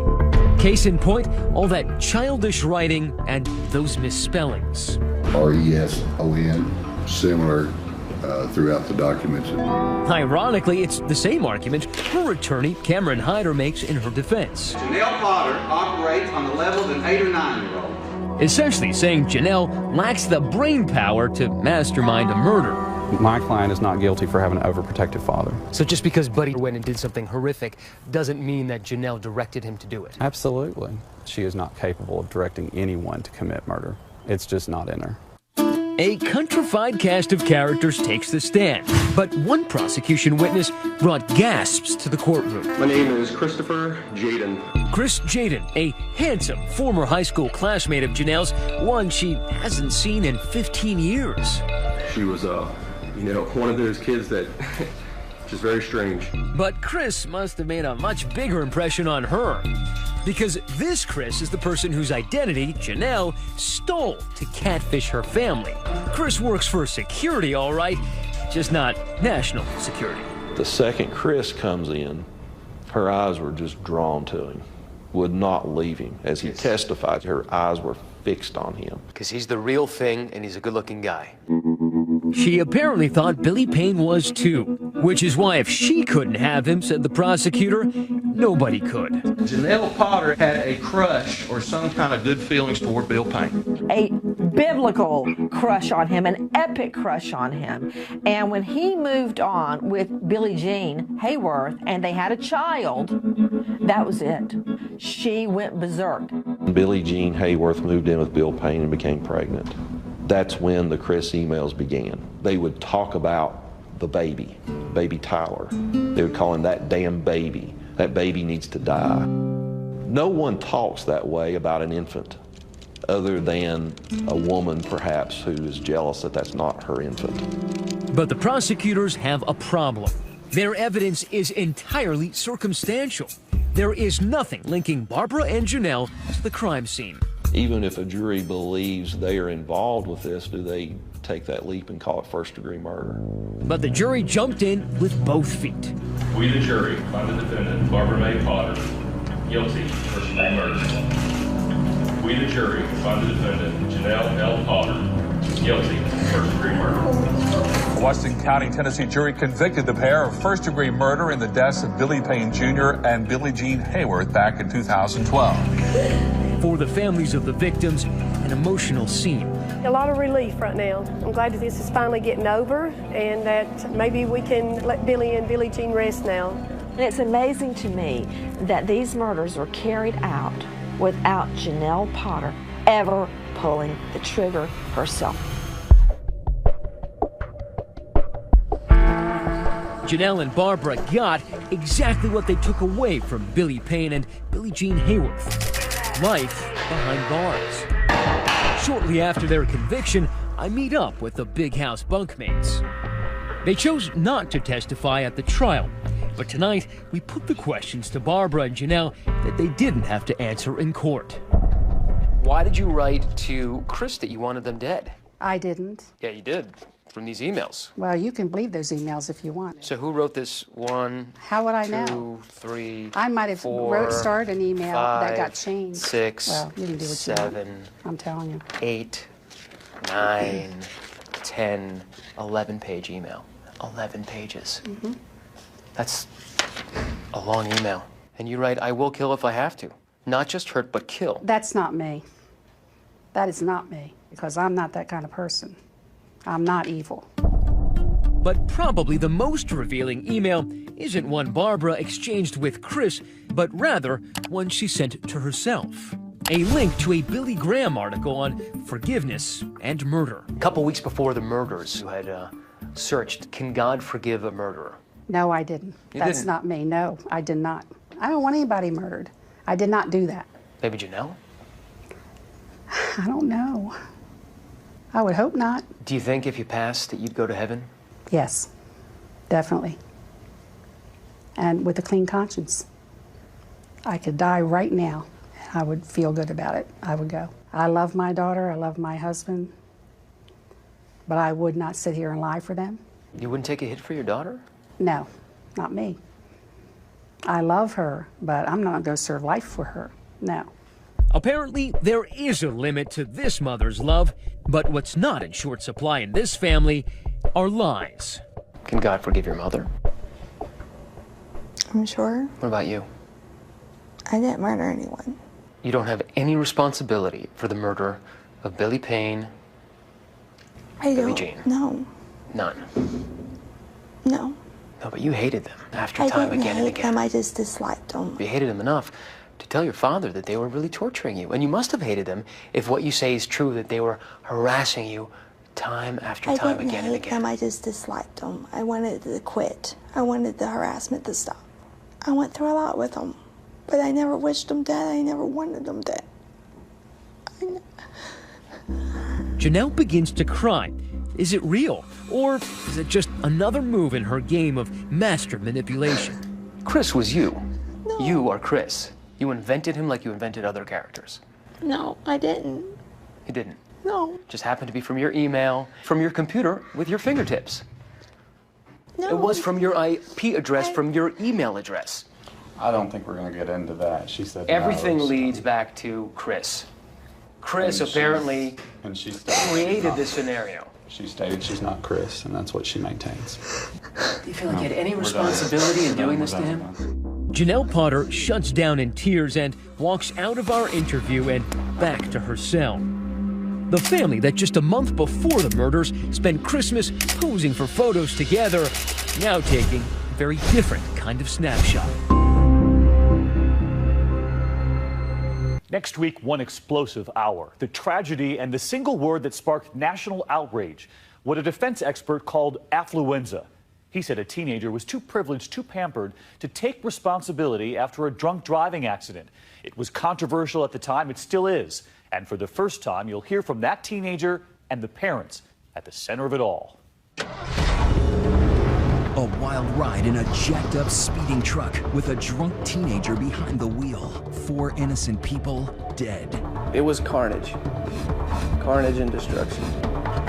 Case in point, all that childish writing and those misspellings. R-E-S-O-N, similar throughout the documents. Ironically, it's the same argument her attorney, Cameron Hyder, makes in her defense. Janelle Potter operates on the level of an 8 or 9-year-old. Essentially saying Janelle lacks the brain power to mastermind a murder. My client is not guilty for having an overprotective father. So just because Buddy went and did something horrific doesn't mean that Janelle directed him to do it? Absolutely. She is not capable of directing anyone to commit murder. It's just not in her. A countrified cast of characters takes the stand, but one prosecution witness brought gasps to the courtroom. My name is Christopher Jaden. Chris Jaden, a handsome former high school classmate of Janelle's, one she hasn't seen in 15 years. She was, one of those kids that just very strange. But Chris must have made a much bigger impression on her, because this Chris is the person whose identity Janelle stole to catfish her family. Chris works for security, all right, just not national security. The second Chris comes in, her eyes were just drawn to him, would not leave him. As he testified, her eyes were fixed on him. Because he's the real thing and he's a good-looking guy. She apparently thought Billy Payne was too, which is why if she couldn't have him, said the prosecutor, nobody could. Janelle Potter had a crush or some kind of good feelings toward Bill Payne. A biblical crush on him, an epic crush on him. And when he moved on with Billie Jean Hayworth and they had a child, that was it. She went berserk. Billie Jean Hayworth moved in with Bill Payne and became pregnant. That's when the Chris emails began. They would talk about the baby Tyler. They would call him that damn baby. That baby needs to die. No one talks that way about an infant other than a woman perhaps who is jealous that that's not her infant. But the prosecutors have a problem. Their evidence is entirely circumstantial. There is nothing linking Barbara and Janelle to the crime scene. Even if a jury believes they are involved with this, do they take that leap and call it first-degree murder? But the jury jumped in with both feet. We, the jury, find the defendant, Barbara Mae Potter, guilty of first-degree murder. We, the jury, find the defendant, Janelle L. Potter, guilty of first-degree murder. A Washington County, Tennessee jury convicted the pair of first-degree murder in the deaths of Billy Payne Jr. and Billie Jean Hayworth back in 2012. For the families of the victims, an emotional scene. A lot of relief right now. I'm glad that this is finally getting over and that maybe we can let Billy and Billie Jean rest now. And it's amazing to me that these murders were carried out without Janelle Potter ever pulling the trigger herself. Janelle and Barbara got exactly what they took away from Billy Payne and Billie Jean Hayworth. Life behind bars. Shortly after their conviction, I meet up with the Big House bunkmates. They chose not to testify at the trial, but tonight we put the questions to Barbara and Janelle that they didn't have to answer in court. Why did you write to Chris that you wanted them dead? I didn't. Yeah, you did, from these emails. Well, you can believe those emails if you want. So who wrote this? 1, How would I 2, know? 3, I might have 4, started an email 5, that got changed. 6, well, you can do what 7, you want. I'm telling you. 8, 9, 10, 11-page email. 11 pages. Mm-hmm. That's a long email. And you write, I will kill if I have to. Not just hurt, but kill. That's not me. That is not me, because I'm not that kind of person. I'm not evil. But probably the most revealing email isn't one Barbara exchanged with Chris, but rather one she sent to herself. A link to a Billy Graham article on forgiveness and murder. A couple weeks before the murders, you had searched, can God forgive a murderer? No, I didn't. That's not me. No, I did not. I don't want anybody murdered. I did not do that. Maybe Janelle? I don't know. I would hope not. Do you think if you passed that you'd go to heaven? Yes, definitely. And with a clean conscience. I could die right now, and I would feel good about it. I would go. I love my daughter, I love my husband, but I would not sit here and lie for them. You wouldn't take a hit for your daughter? No, not me. I love her, but I'm not going to serve life for her. No. Apparently, there is a limit to this mother's love, but what's not in short supply in this family are lies. Can God forgive your mother? I'm sure. What about you? I didn't murder anyone. You don't have any responsibility for the murder of Billy Payne, Billie Jean? No. None? No. No, but you hated them after I time didn't again and hate again. them, I just disliked them. You hated them enough to tell your father that they were really torturing you. And you must have hated them if what you say is true, that they were harassing you time after time again and again. I didn't hate them, I just disliked them. I wanted to quit. I wanted the harassment to stop. I went through a lot with them, but I never wished them dead. I never wanted them dead. Janelle begins to cry. Is it real? Or is it just another move in her game of master manipulation? Chris was you. No. You are Chris. You invented him like you invented other characters. No, I didn't. You didn't? No. Just happened to be from your email, from your computer with your fingertips. No. It was from your IP address, from your email address. I don't think we're going to get into that. She said everything no, leads back to Chris. Chris apparently created this scenario. She stated she's not Chris, and that's what she maintains. Do you feel like you had any responsibility in doing this to him? Janelle Potter shuts down in tears and walks out of our interview and back to her cell. The family that just a month before the murders spent Christmas posing for photos together, now taking a very different kind of snapshot. Next week, one explosive hour. The tragedy and the single word that sparked national outrage. What a defense expert called affluenza. He said a teenager was too privileged, too pampered to take responsibility after a drunk driving accident. It was controversial at the time. It still is. And for the first time, you'll hear from that teenager and the parents at the center of it all. A wild ride in a jacked-up speeding truck with a drunk teenager behind the wheel. 4 innocent people dead. It was carnage. Carnage and destruction.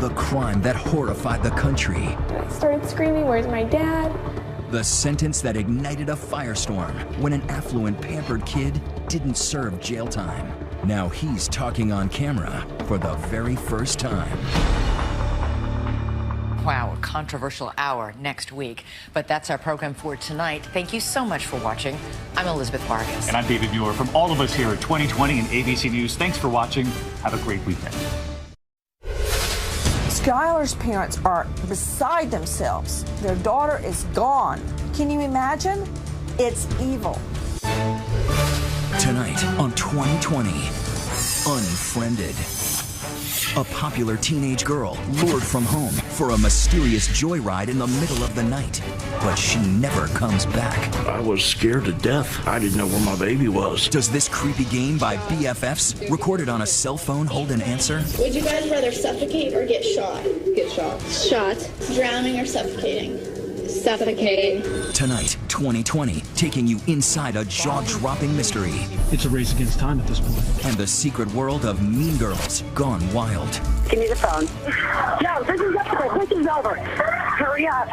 The crime that horrified the country. I started screaming, "Where's my dad?" The sentence that ignited a firestorm when an affluent, pampered kid didn't serve jail time. Now he's talking on camera for the very first time. Wow, a controversial hour next week. But that's our program for tonight. Thank you so much for watching. I'm Elizabeth Vargas. And I'm David Muir. From all of us here at 2020 and ABC News, thanks for watching. Have a great weekend. Skylar's parents are beside themselves. Their daughter is gone. Can you imagine? It's evil. Tonight on 2020, Unfriended. A popular teenage girl lured from home for a mysterious joyride in the middle of the night. But she never comes back. I was scared to death. I didn't know where my baby was. Does this creepy game by BFFs, recorded on a cell phone, hold an answer? Would you guys rather suffocate or get shot? Get shot. Shot. Drowning or suffocating? Suffocating. Tonight, 2020, taking you inside a jaw-dropping mystery. It's a race against time at this point. And the secret world of Mean Girls Gone Wild. Give me the phone. No, this is over. This is over. Hurry up.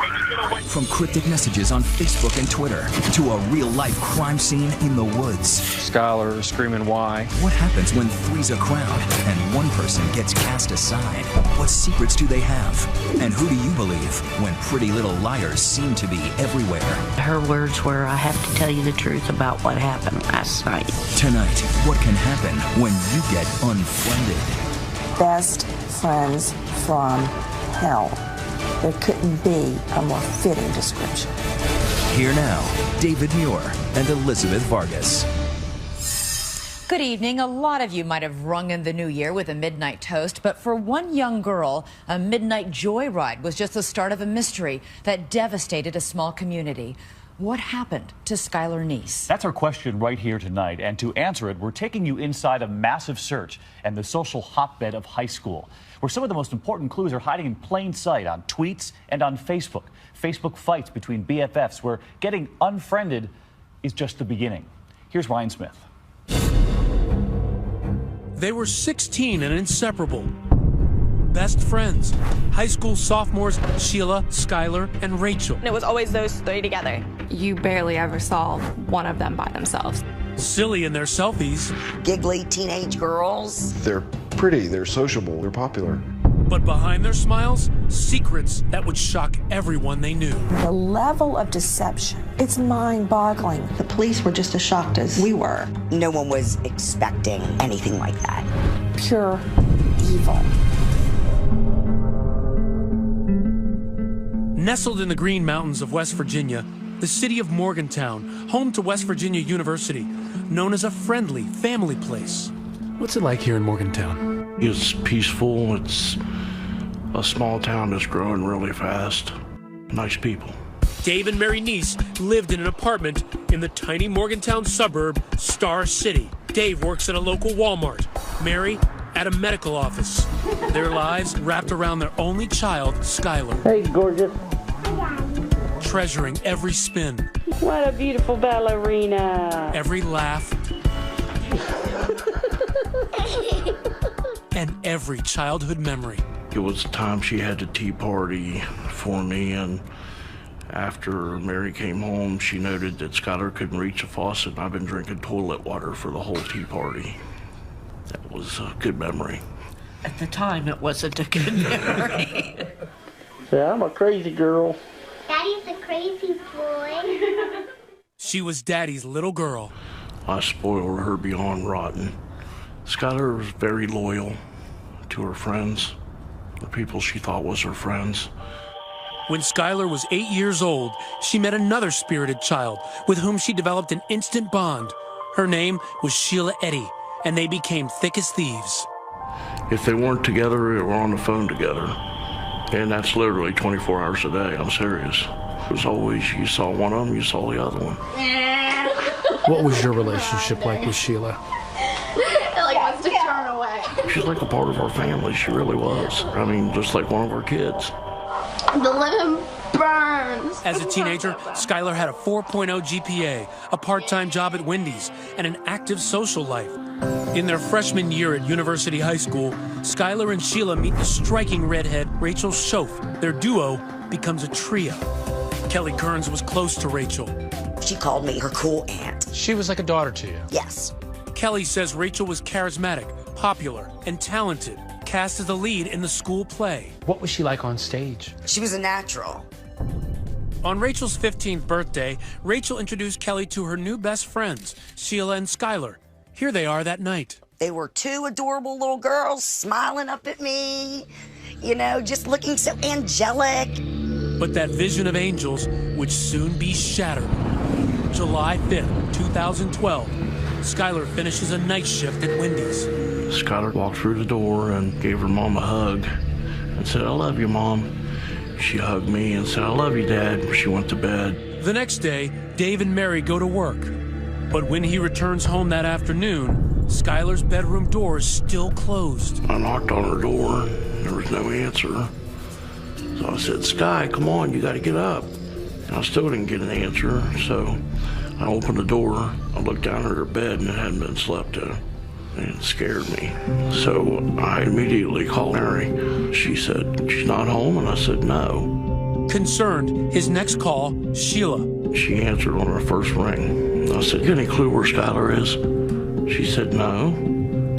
From cryptic messages on Facebook and Twitter to a real-life crime scene in the woods. Skylar screaming why. What happens when three's a crowd and one person gets cast aside? What secrets do they have? And who do you believe when Pretty Little Liars seem to be everywhere? Her words were, "I have to tell you the truth about what happened last night." Tonight, what can happen when you get unfriended? Best friends from hell. There couldn't be a more fitting description. Here now, David Muir and Elizabeth Vargas. Good evening. A lot of you might have rung in the new year with a midnight toast, but for one young girl, a midnight joyride was just the start of a mystery that devastated a small community. What happened to Skylar Neese? That's our question right here tonight. And to answer it, we're taking you inside a massive search and the social hotbed of high school, where some of the most important clues are hiding in plain sight on tweets and on Facebook. Facebook fights between BFFs, where getting unfriended is just the beginning. Here's Ryan Smith. They were 16 and inseparable. Best friends. High school sophomores Sheila, Skylar, and Rachel. It was always those three together. You barely ever saw one of them by themselves. Silly in their selfies. Giggly teenage girls. They're pretty, they're sociable, they're popular. But behind their smiles, secrets that would shock everyone they knew. The level of deception, it's mind-boggling. The police were just as shocked as we were. No one was expecting anything like that. Pure evil. Nestled in the Green Mountains of West Virginia, the city of Morgantown, home to West Virginia University, known as a friendly family place. What's it like here in Morgantown? It's peaceful. It's a small town that's growing really fast. Nice people. Dave and Mary Neese lived in an apartment in the tiny Morgantown suburb, Star City. Dave works at a local Walmart. Mary at a medical office. Their lives wrapped around their only child, Skylar. Hey, gorgeous. Treasuring every spin. What a beautiful ballerina. Every laugh. And every childhood memory. It was the time she had the tea party for me, and after Mary came home, she noted that Skylar couldn't reach the faucet, and I've been drinking toilet water for the whole tea party. That was a good memory. At the time, it wasn't a good memory. Yeah, I'm a crazy girl. Daddy's a crazy boy. She was Daddy's little girl. I spoiled her beyond rotten. Skylar was very loyal to her friends, the people she thought was her friends. When Skylar was 8 years old, she met another spirited child with whom she developed an instant bond. Her name was Sheila Eddy, and they became thick as thieves. If they weren't together, they were on the phone together. And that's literally 24 hours a day, I'm serious. It was always, you saw one of them, you saw the other one. What was your relationship like with Sheila? Wants to turn away. She's like a part of our family, she really was. I mean, just like one of our kids. To let him burns. As a teenager, Skylar had a 4.0 GPA, a part-time job at Wendy's, and an active social life. In their freshman year at University High School, Skylar and Sheila meet the striking redhead Rachel Schoaf. Their duo becomes a trio. Kelly Kearns was close to Rachel. She called me her cool aunt. She was like a daughter to you? Yes. Kelly says Rachel was charismatic, popular, and talented, cast as the lead in the school play. What was she like on stage? She was a natural. On Rachel's 15th birthday, Rachel introduced Kelly to her new best friends, Sheila and Skylar. Here they are that night. They were two adorable little girls smiling up at me, you know, just looking so angelic. But that vision of angels would soon be shattered. July 5th, 2012, Skylar finishes a night shift at Wendy's. Skylar walked through the door and gave her mom a hug and said, "I love you, Mom." She hugged me and said, "I love you, Dad." She went to bed. The next day, Dave and Mary go to work. But when he returns home that afternoon, Skylar's bedroom door is still closed. I knocked on her door. There was no answer. So I said, "Sky, come on, you got to get up." And I still didn't get an answer. So I opened the door. I looked down at her bed and it hadn't been slept in. And it scared me. So I immediately called Mary. She said, "She's not home?" And I said, "No." Concerned, his next call, Sheila. She answered on her first ring. I said, "You got any clue where Skylar is?" She said, "No."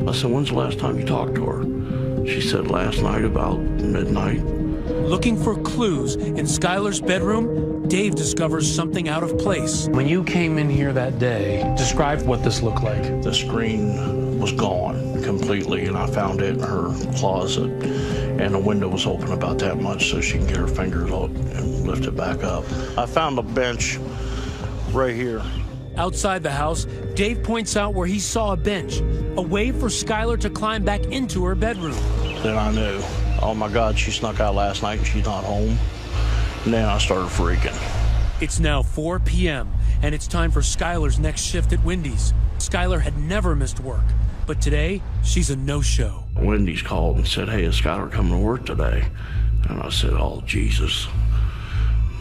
I said, "When's the last time you talked to her?" She said, "Last night about midnight." Looking for clues in Skylar's bedroom, Dave discovers something out of place. When you came in here that day, describe what this looked like. The screen was gone completely, and I found it in her closet, and the window was open about that much so she can get her fingers out and lift it back up. I found a bench right here. Outside the house, Dave points out where he saw a bench, a way for Skylar to climb back into her bedroom. Then I knew, oh my God, she snuck out last night and she's not home. And then I started freaking. It's now 4 p.m., and it's time for Skylar's next shift at Wendy's. Skylar had never missed work, but today, she's a no-show. Wendy's called and said, "Hey, is Skylar coming to work today?" And I said, "Oh, Jesus."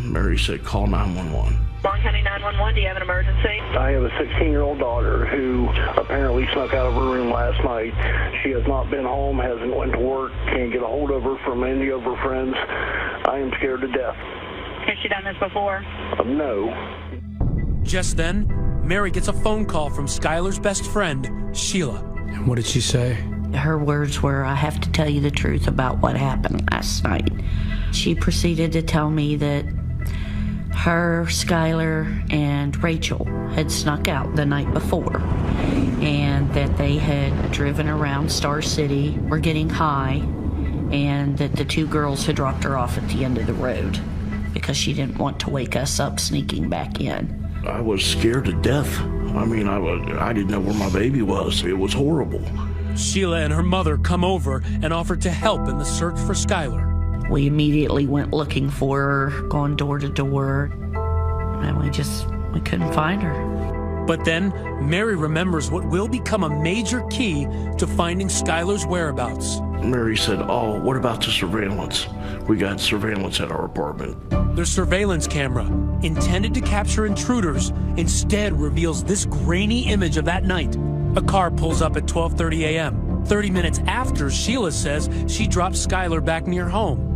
Mary said, "Call 911. Long County 911, do you have an emergency? I have a 16-year-old daughter who apparently snuck out of her room last night. She has not been home, hasn't went to work, can't get a hold of her from any of her friends. I am scared to death. Has she done this before? No. Just then, Mary gets a phone call from Skylar's best friend, Sheila. And what did she say? Her words were, "I have to tell you the truth about what happened last night." She proceeded to tell me that her, Skylar, and Rachel had snuck out the night before, and that they had driven around Star City, were getting high, and that the two girls had dropped her off at the end of the road because she didn't want to wake us up sneaking back in. I was scared to death. I mean, I didn't know where my baby was. It was horrible. Sheila and her mother come over and offer to help in the search for Skylar. We immediately went looking for her, going door to door, and we couldn't find her. But then, Mary remembers what will become a major key to finding Skylar's whereabouts. Mary said, "Oh, what about the surveillance? We got surveillance at our apartment." Their surveillance camera, intended to capture intruders, instead reveals this grainy image of that night. A car pulls up at 12:30 a.m., 30 minutes after Sheila says she dropped Skylar back near home.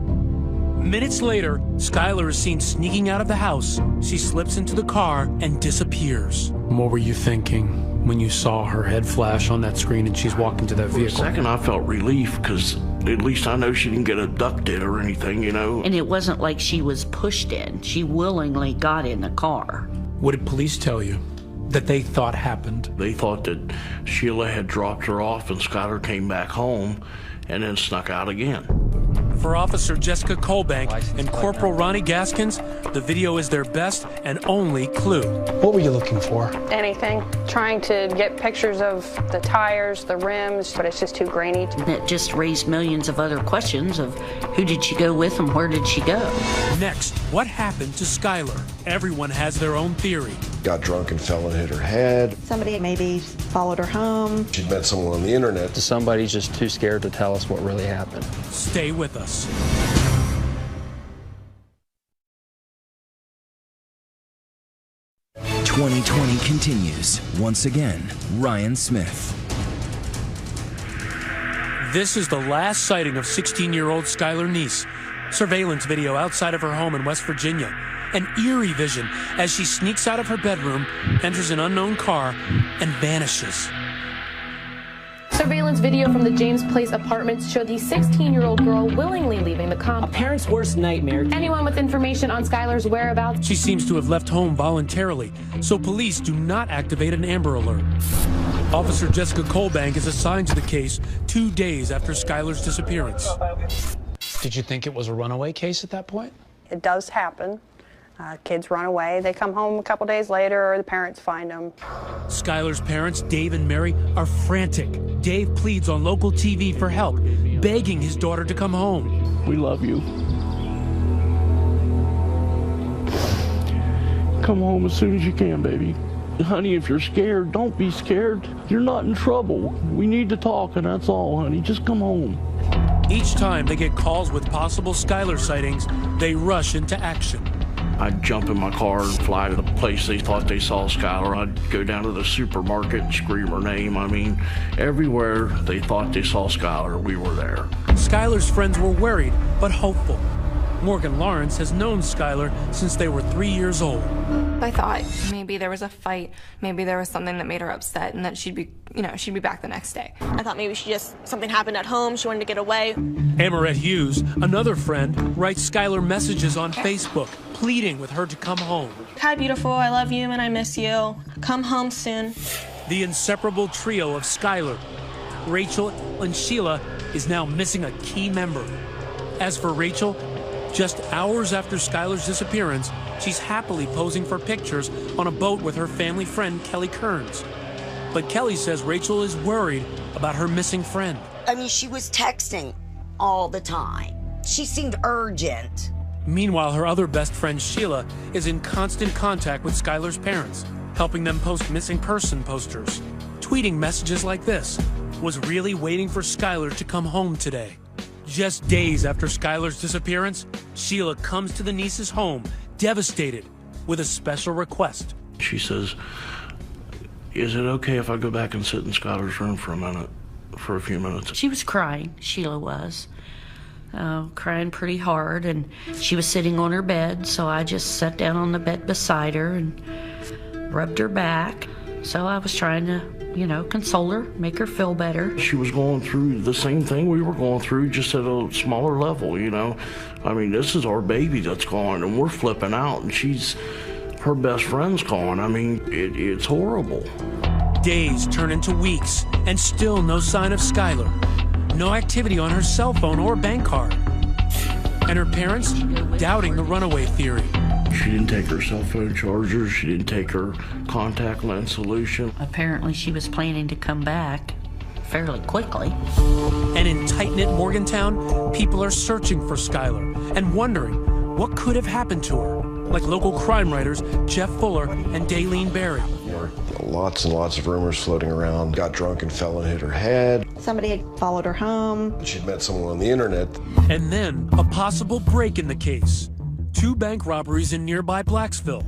Minutes later, Skylar is seen sneaking out of the house. She slips into the car and disappears. What were you thinking when you saw her head flash on that screen and she's walking to that vehicle? For a second, I felt relief because at least I know she didn't get abducted or anything, you know. And it wasn't like she was pushed in. She willingly got in the car. What did police tell you that they thought happened? They thought that Sheila had dropped her off and Skylar came back home and then snuck out again. For Officer Jessica Colbank and Corporal Ronnie Gaskins, the video is their best and only clue. What were you looking for? Anything. Trying to get pictures of the tires, the rims, but it's just too grainy. And it just raised millions of other questions of who did she go with and where did she go? Next, what happened to Skylar? Everyone has their own theory. Got drunk and fell and hit her head. Somebody maybe followed her home. She'd met someone on the internet. Somebody's just too scared to tell us what really happened. Stay with us. 2020 continues. Once again, Ryan Smith. This is the last sighting of 16-year-old Skylar Neese. Surveillance video outside of her home in West Virginia. An eerie vision as she sneaks out of her bedroom, enters an unknown car, and vanishes. Surveillance video from the James Place apartments showed the 16-year-old girl willingly leaving the compound. A parent's worst nightmare. Anyone with information on Skylar's whereabouts? She seems to have left home voluntarily, so police do not activate an Amber Alert. Officer Jessica Colbank is assigned to the case 2 days after Skylar's disappearance. Did you think it was a runaway case at that point? It does happen. Kids run away. They come home a couple days later, or the parents find them. Skylar's parents, Dave and Mary, are frantic. Dave pleads on local TV for help, begging his daughter to come home. We love you. Come home as soon as you can, baby. Honey, if you're scared, don't be scared. You're not in trouble. We need to talk, and that's all, honey. Just come home. Each time they get calls with possible Skylar sightings, they rush into action. I'd jump in my car and fly to the place they thought they saw Skylar. I'd go down to the supermarket and scream her name. I mean, everywhere they thought they saw Skylar, we were there. Skylar's friends were worried, but hopeful. Morgan Lawrence has known Skylar since they were 3 years old. I thought maybe there was a fight, maybe there was something that made her upset, and that she'd be back the next day. I thought maybe something happened at home, she wanted to get away. Amarette Hughes, another friend, writes Skylar messages on Facebook, pleading with her to come home. Hi, beautiful, I love you and I miss you. Come home soon. The inseparable trio of Skylar, Rachel, and Sheila is now missing a key member. As for Rachel, just hours after Skylar's disappearance, she's happily posing for pictures on a boat with her family friend, Kelly Kearns. But Kelly says Rachel is worried about her missing friend. I mean, she was texting all the time. She seemed urgent. Meanwhile, her other best friend, Sheila, is in constant contact with Skylar's parents, helping them post missing person posters, tweeting messages like this: was really waiting for Skylar to come home today. Just days after Skylar's disappearance, Sheila comes to the Neese's home, devastated, with a special request. She says, is it okay if I go back and sit in Skylar's room for a few minutes? She was crying, Sheila was. Crying pretty hard, and she was sitting on her bed, so I just sat down on the bed beside her and rubbed her back. So I was trying to, console her, make her feel better. She was going through the same thing we were going through, just at a smaller level, I mean, this is our baby that's gone, and we're flipping out, and her best friend's gone. I mean, it's horrible. Days turn into weeks, and still no sign of Skylar. No activity on her cell phone or bank card. And her parents doubting the runaway theory. She didn't take her cell phone charger. She didn't take her contact lens solution. Apparently she was planning to come back fairly quickly. And in tight-knit Morgantown, people are searching for Skylar and wondering what could have happened to her, like local crime writers Jeff Fuller and Dateline Berry. Lots and lots of rumors floating around. Got drunk and fell and hit her head. Somebody had followed her home. She'd met someone on the internet. And then a possible break in the case. 2 bank robberies in nearby Blacksville.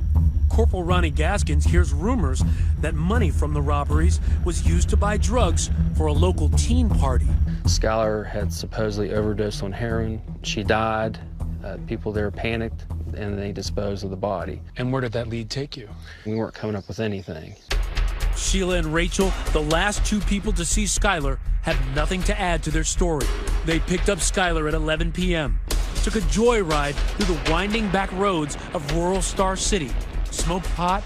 Corporal Ronnie Gaskins hears rumors that money from the robberies was used to buy drugs for a local teen party. Skylar had supposedly overdosed on heroin. She died. People there panicked, and they disposed of the body. And where did that lead take you? We weren't coming up with anything. Sheila and Rachel, the last 2 people to see Skylar, have nothing to add to their story. They picked up Skylar at 11 p.m., took a joyride through the winding back roads of rural Star City, smoked pot,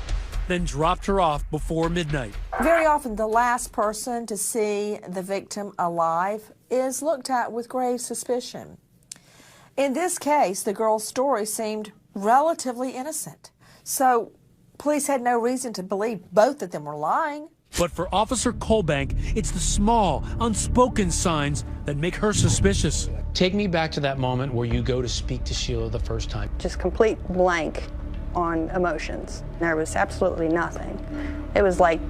then dropped her off before midnight. Very often, the last person to see the victim alive is looked at with grave suspicion. In this case, the girl's story seemed relatively innocent. So police had no reason to believe both of them were lying. But for Officer Colbank, it's the small, unspoken signs that make her suspicious. Take me back to that moment where you go to speak to Sheila the first time. Just complete blank on emotions. There was absolutely nothing. It was like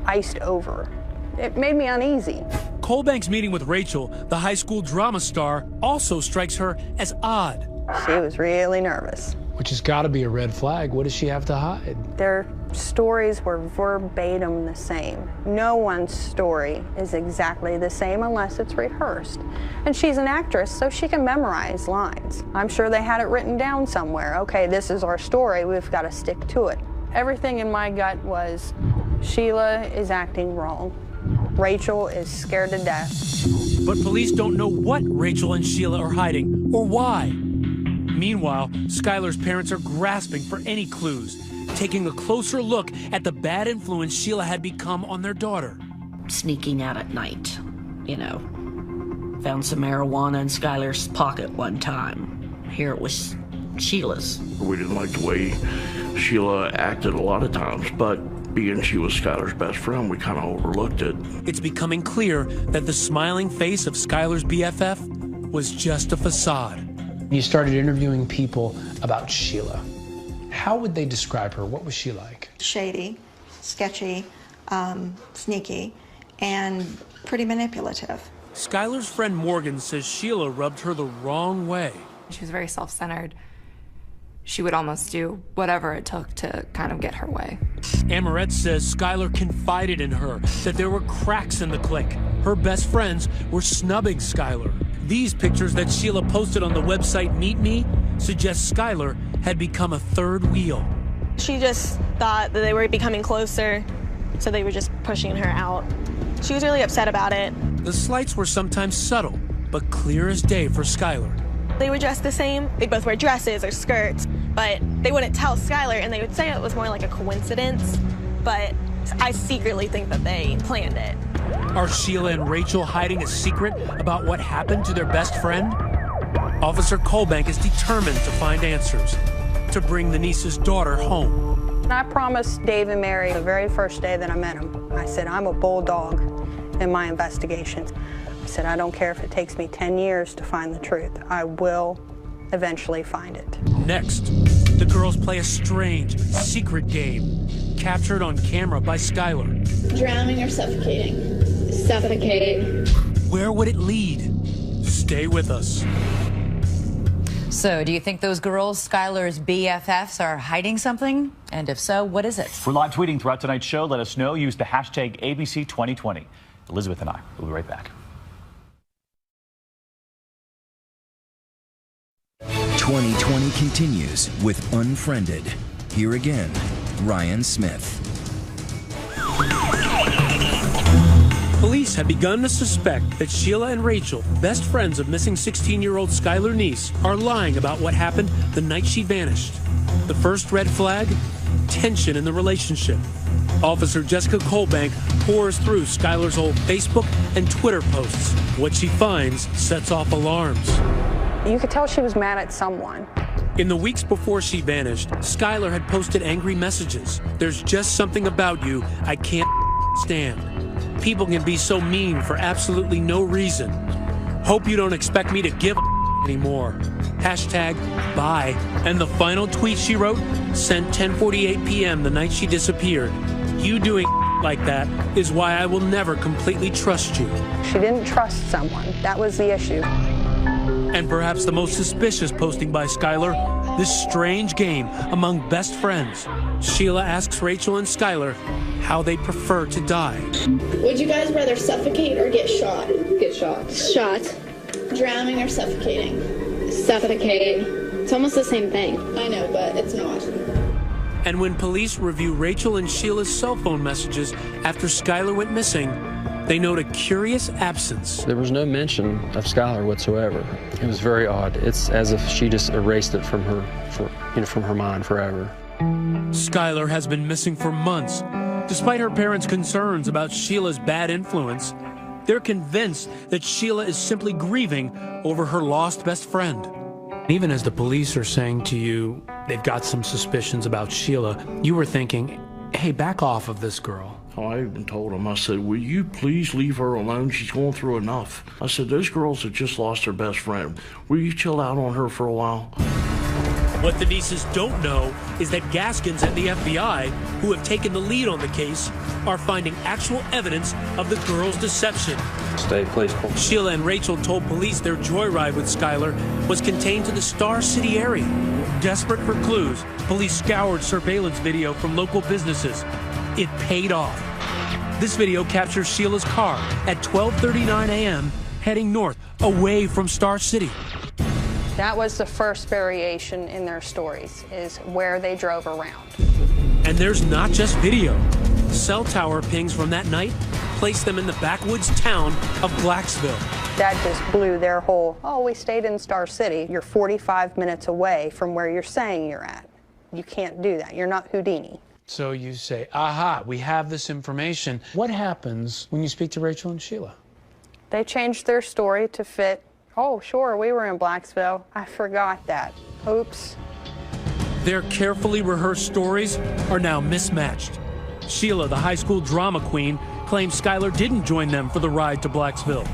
iced over. It made me uneasy. Colbank's meeting with Rachel, the high school drama star, also strikes her as odd. She was really nervous. which has got to be a red flag. What does she have to hide? Their stories were verbatim the same. No one's story is exactly the same unless it's rehearsed. And she's an actress, so she can memorize lines. I'm sure they had it written down somewhere. Okay, this is our story, we've got to stick to it. Everything in my gut was, Sheila is acting wrong. Rachel is scared to death. But police don't know what Rachel and Sheila are hiding or why. Meanwhile, Skylar's parents are grasping for any clues, taking a closer look at the bad influence Sheila had become on their daughter. Sneaking out at night, you know. Found some marijuana in Skylar's pocket one time. Here it was Sheila's. We didn't like the way Sheila acted a lot of times, but being she was Skylar's best friend, we kind of overlooked it. It's becoming clear that the smiling face of Skylar's BFF was just a facade. You started interviewing people about Sheila. How would they describe her? What was she like? Shady, sketchy, sneaky, and pretty manipulative. Skylar's friend Morgan says Sheila rubbed her the wrong way. She was very self-centered. She would almost do whatever it took to kind of get her way. Amoret says Skylar confided in her that there were cracks in the clique. Her best friends were snubbing Skylar. These pictures that Sheila posted on the website Meet Me suggest Skylar had become a third wheel. She just thought that they were becoming closer, so they were just pushing her out. She was really upset about it. The slights were sometimes subtle, but clear as day for Skylar. They were dressed the same. They both wear dresses or skirts, but they wouldn't tell Skylar, and they would say it was more like a coincidence, but I secretly think that they planned it. Are Sheila and Rachel hiding a secret about what happened to their best friend? Officer Colbank is determined to find answers, to bring the niece's daughter home. And I promised Dave and Mary the very first day that I met them, I said, I'm a bulldog in my investigations. I said, I don't care if it takes me 10 years to find the truth. I will eventually find it. Next, the girls play a strange, secret game, captured on camera by Skylar. Drowning or suffocating? Suffocating. Where would it lead? Stay with us. So, do you think those girls, Skylar's BFFs, are hiding something? And if so, what is it? For live tweeting throughout tonight's show, let us know. Use the hashtag ABC2020. Elizabeth and I will be right back. 2020 continues with Unfriended. Here again, Ryan Smith. Police have begun to suspect that Sheila and Rachel, best friends of missing 16-year-old Skylar Neese, are lying about what happened the night she vanished. The first red flag? Tension in the relationship. Officer Jessica Colbank pours through Skylar's old Facebook and Twitter posts. What she finds sets off alarms. You could tell she was mad at someone. In the weeks before she vanished, Skylar had posted angry messages. There's just something about you I can't stand. People can be so mean for absolutely no reason. Hope you don't expect me to give anymore. Hashtag bye. And the final tweet she wrote, sent 10:48 p.m. the night she disappeared. You doing like that is why I will never completely trust you. She didn't trust someone. That was the issue. And perhaps the most suspicious posting by Skylar, this strange game among best friends. Sheila asks Rachel and Skylar how they prefer to die. Would you guys rather suffocate or get shot? Get shot. Shot. Drowning or suffocating? Suffocating. It's almost the same thing. I know, but it's not. And when police review Rachel and Sheila's cell phone messages after Skylar went missing, they note a curious absence. There was no mention of Skylar whatsoever. It was very odd. It's as if she just erased it from her mind forever. Skylar has been missing for months. Despite her parents' concerns about Sheila's bad influence, they're convinced that Sheila is simply grieving over her lost best friend. Even as the police are saying to you they've got some suspicions about Sheila, you were thinking, hey, back off of this girl. I even told him, I said, will you please leave her alone? She's going through enough. I said, those girls have just lost their best friend. Will you chill out on her for a while? What the nieces don't know is that Gaskins and the FBI, who have taken the lead on the case, are finding actual evidence of the girls' deception. Stay, please. Sheila and Rachel told police their joyride with Skylar was contained to the Star City area. Desperate for clues, police scoured surveillance video from local businesses. It paid off. This video captures Sheila's car at 12:39 a.m. heading north, away from Star City. That was the first variation in their stories, is where they drove around. And there's not just video. Cell tower pings from that night place them in the backwoods town of Blacksville. That just blew their whole, oh, we stayed in Star City. You're 45 minutes away from where you're saying you're at. You can't do that. You're not Houdini. So you say, aha, we have this information. What happens when you speak to Rachel and Sheila? They changed their story to fit, oh, sure, we were in Blacksville. I forgot that. Oops. Their carefully rehearsed stories are now mismatched. Sheila, the high school drama queen, claims Skylar didn't join them for the ride to Blacksville.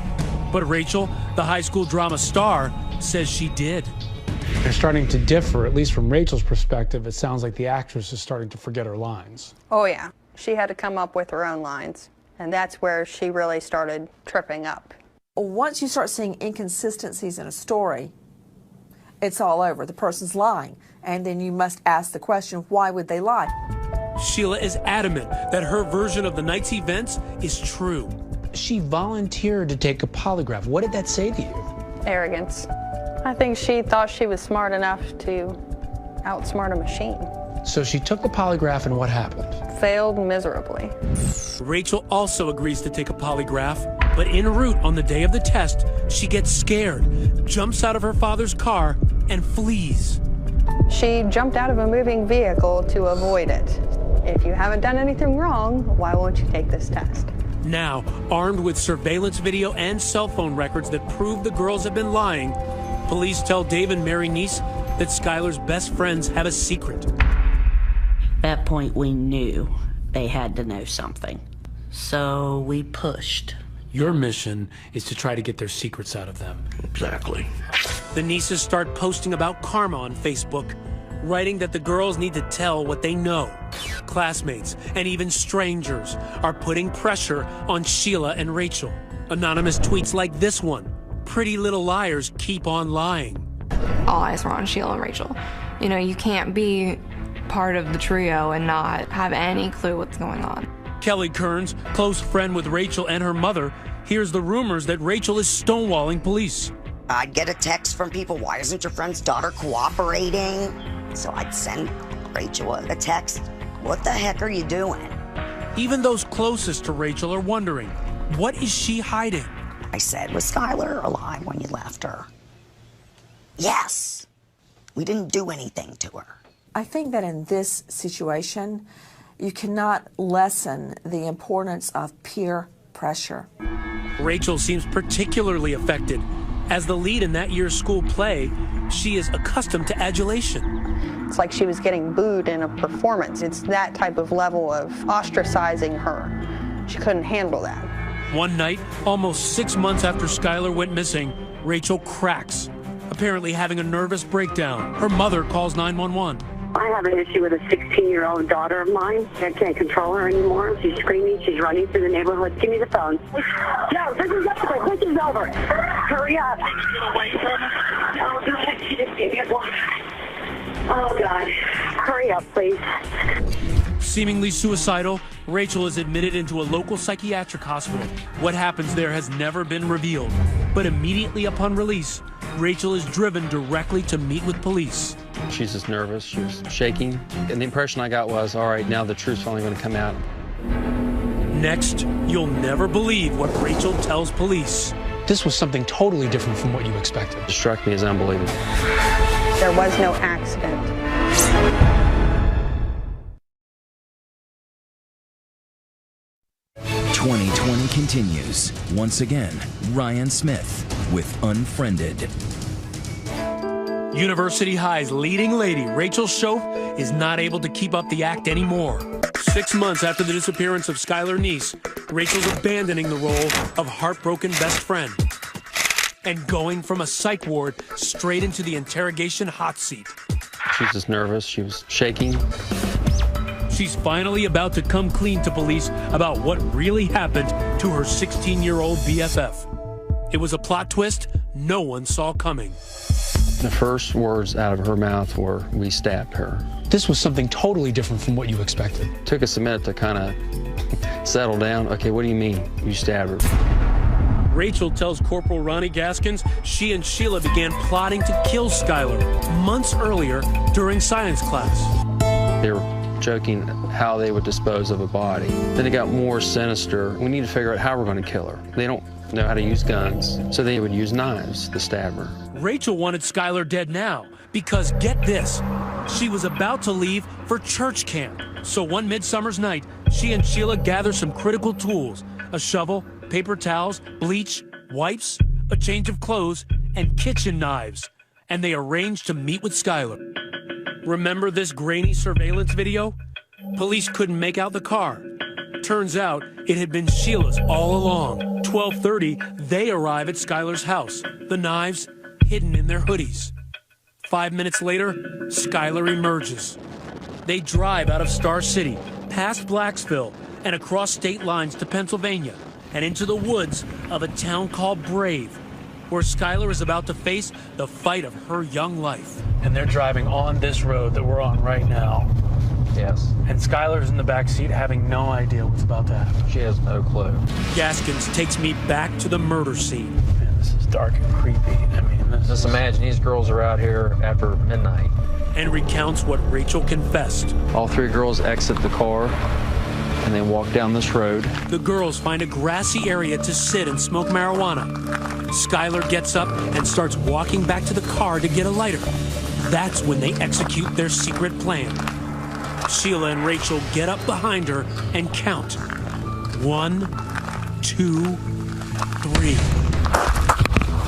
But Rachel, the high school drama star, says she did. They're starting to differ, at least from Rachel's perspective. It sounds like the actress is starting to forget her lines. Oh, yeah. She had to come up with her own lines. And that's where she really started tripping up. Once you start seeing inconsistencies in a story, it's all over. The person's lying. And then you must ask the question, why would they lie? Sheila is adamant that her version of the night's events is true. She volunteered to take a polygraph. What did that say to you? Arrogance. I think she thought she was smart enough to outsmart a machine. So she took the polygraph, and what happened? Failed miserably. Rachel also agrees to take a polygraph, but en route on the day of the test, she gets scared, jumps out of her father's car, and flees. She jumped out of a moving vehicle to avoid it. If you haven't done anything wrong, why won't you take this test? Now, armed with surveillance video and cell phone records that prove the girls have been lying, police tell Dave and Mary Neese that Skylar's best friends have a secret. At that point, we knew they had to know something. So we pushed. Your mission is to try to get their secrets out of them. Exactly. The Neeses start posting about karma on Facebook, writing that the girls need to tell what they know. Classmates and even strangers are putting pressure on Sheila and Rachel. Anonymous tweets like this one: "Pretty little liars keep on lying." All eyes were on Sheila and Rachel. You know, you can't be part of the trio and not have any clue what's going on. Kelly Kearns, close friend with Rachel and her mother, hears the rumors that Rachel is stonewalling police. I'd get a text from people, why isn't your friend's daughter cooperating? So I'd send Rachel a text, what the heck are you doing? Even those closest to Rachel are wondering, what is she hiding? I said, was Skylar alive when you left her? Yes. We didn't do anything to her. I think that in this situation, you cannot lessen the importance of peer pressure. Rachel seems particularly affected. As the lead in that year's school play, she is accustomed to adulation. It's like she was getting booed in a performance. It's that type of level of ostracizing her. She couldn't handle that. One night, almost 6 months after Skylar went missing, Rachel cracks, apparently having a nervous breakdown. Her mother calls 911. I have an issue with a 16-year-old daughter of mine. I can't control her anymore. She's screaming. She's running through the neighborhood. Give me the phone. No, this is over. This is over. Hurry up. Oh, God. She just gave me a block. Oh, God. Hurry up, please. Seemingly suicidal, Rachel is admitted into a local psychiatric hospital. What happens there has never been revealed. But immediately upon release, Rachel is driven directly to meet with police. She's just nervous, she was shaking, and the impression I got was, all right, now the truth's finally going to come out. Next, you'll never believe what Rachel tells police. This was something totally different from what you expected. It struck me as unbelievable. There was no accident. "2020 continues. Once again, Ryan Smith with Unfriended. University High's leading lady, Rachel Schoaf, is not able to keep up the act anymore. 6 months after the disappearance of Skylar Neese, Rachel's abandoning the role of heartbroken best friend and going from a psych ward straight into the interrogation hot seat. She was just nervous, she was shaking. She's finally about to come clean to police about what really happened to her 16-year-old BFF. It was a plot twist no one saw coming. The first words out of her mouth were, "We stabbed her." This was something totally different from what you expected. Took us a minute to kind of settle down. Okay, what do you mean you stabbed her? Rachel tells Corporal Ronnie Gaskins she and Sheila began plotting to kill Skylar months earlier during science class. They were joking how they would dispose of a body. Then it got more sinister. We need to figure out how we're going to kill her. They don't know how to use guns, so they would use knives to stab her. Rachel wanted Skylar dead now because, get this, she was about to leave for church camp. So one midsummer's night, she and Sheila gather some critical tools: a shovel, paper towels, bleach, wipes, a change of clothes, and kitchen knives. And they arrange to meet with Skylar. Remember this grainy surveillance video? Police couldn't make out the car. Turns out it had been Sheila's all along. 12:30, they arrive at Skylar's house, the knives hidden in their hoodies. 5 minutes later, Skylar emerges. They drive out of Star City, past Blacksville, and across state lines to Pennsylvania, and into the woods of a town called Brave, where Skylar is about to face the fight of her young life. And they're driving on this road that we're on right now. Yes. And Skylar's in the back seat having no idea what's about to happen. She has no clue. Gaskins takes me back to the murder scene. Man, this is dark and creepy. I mean, just imagine these girls are out here after midnight. And recounts what Rachel confessed. All three girls exit the car and they walk down this road. The girls find a grassy area to sit and smoke marijuana. Skylar gets up and starts walking back to the car to get a lighter. That's when they execute their secret plan. Sheila and Rachel get up behind her and count. 1, 2, 3.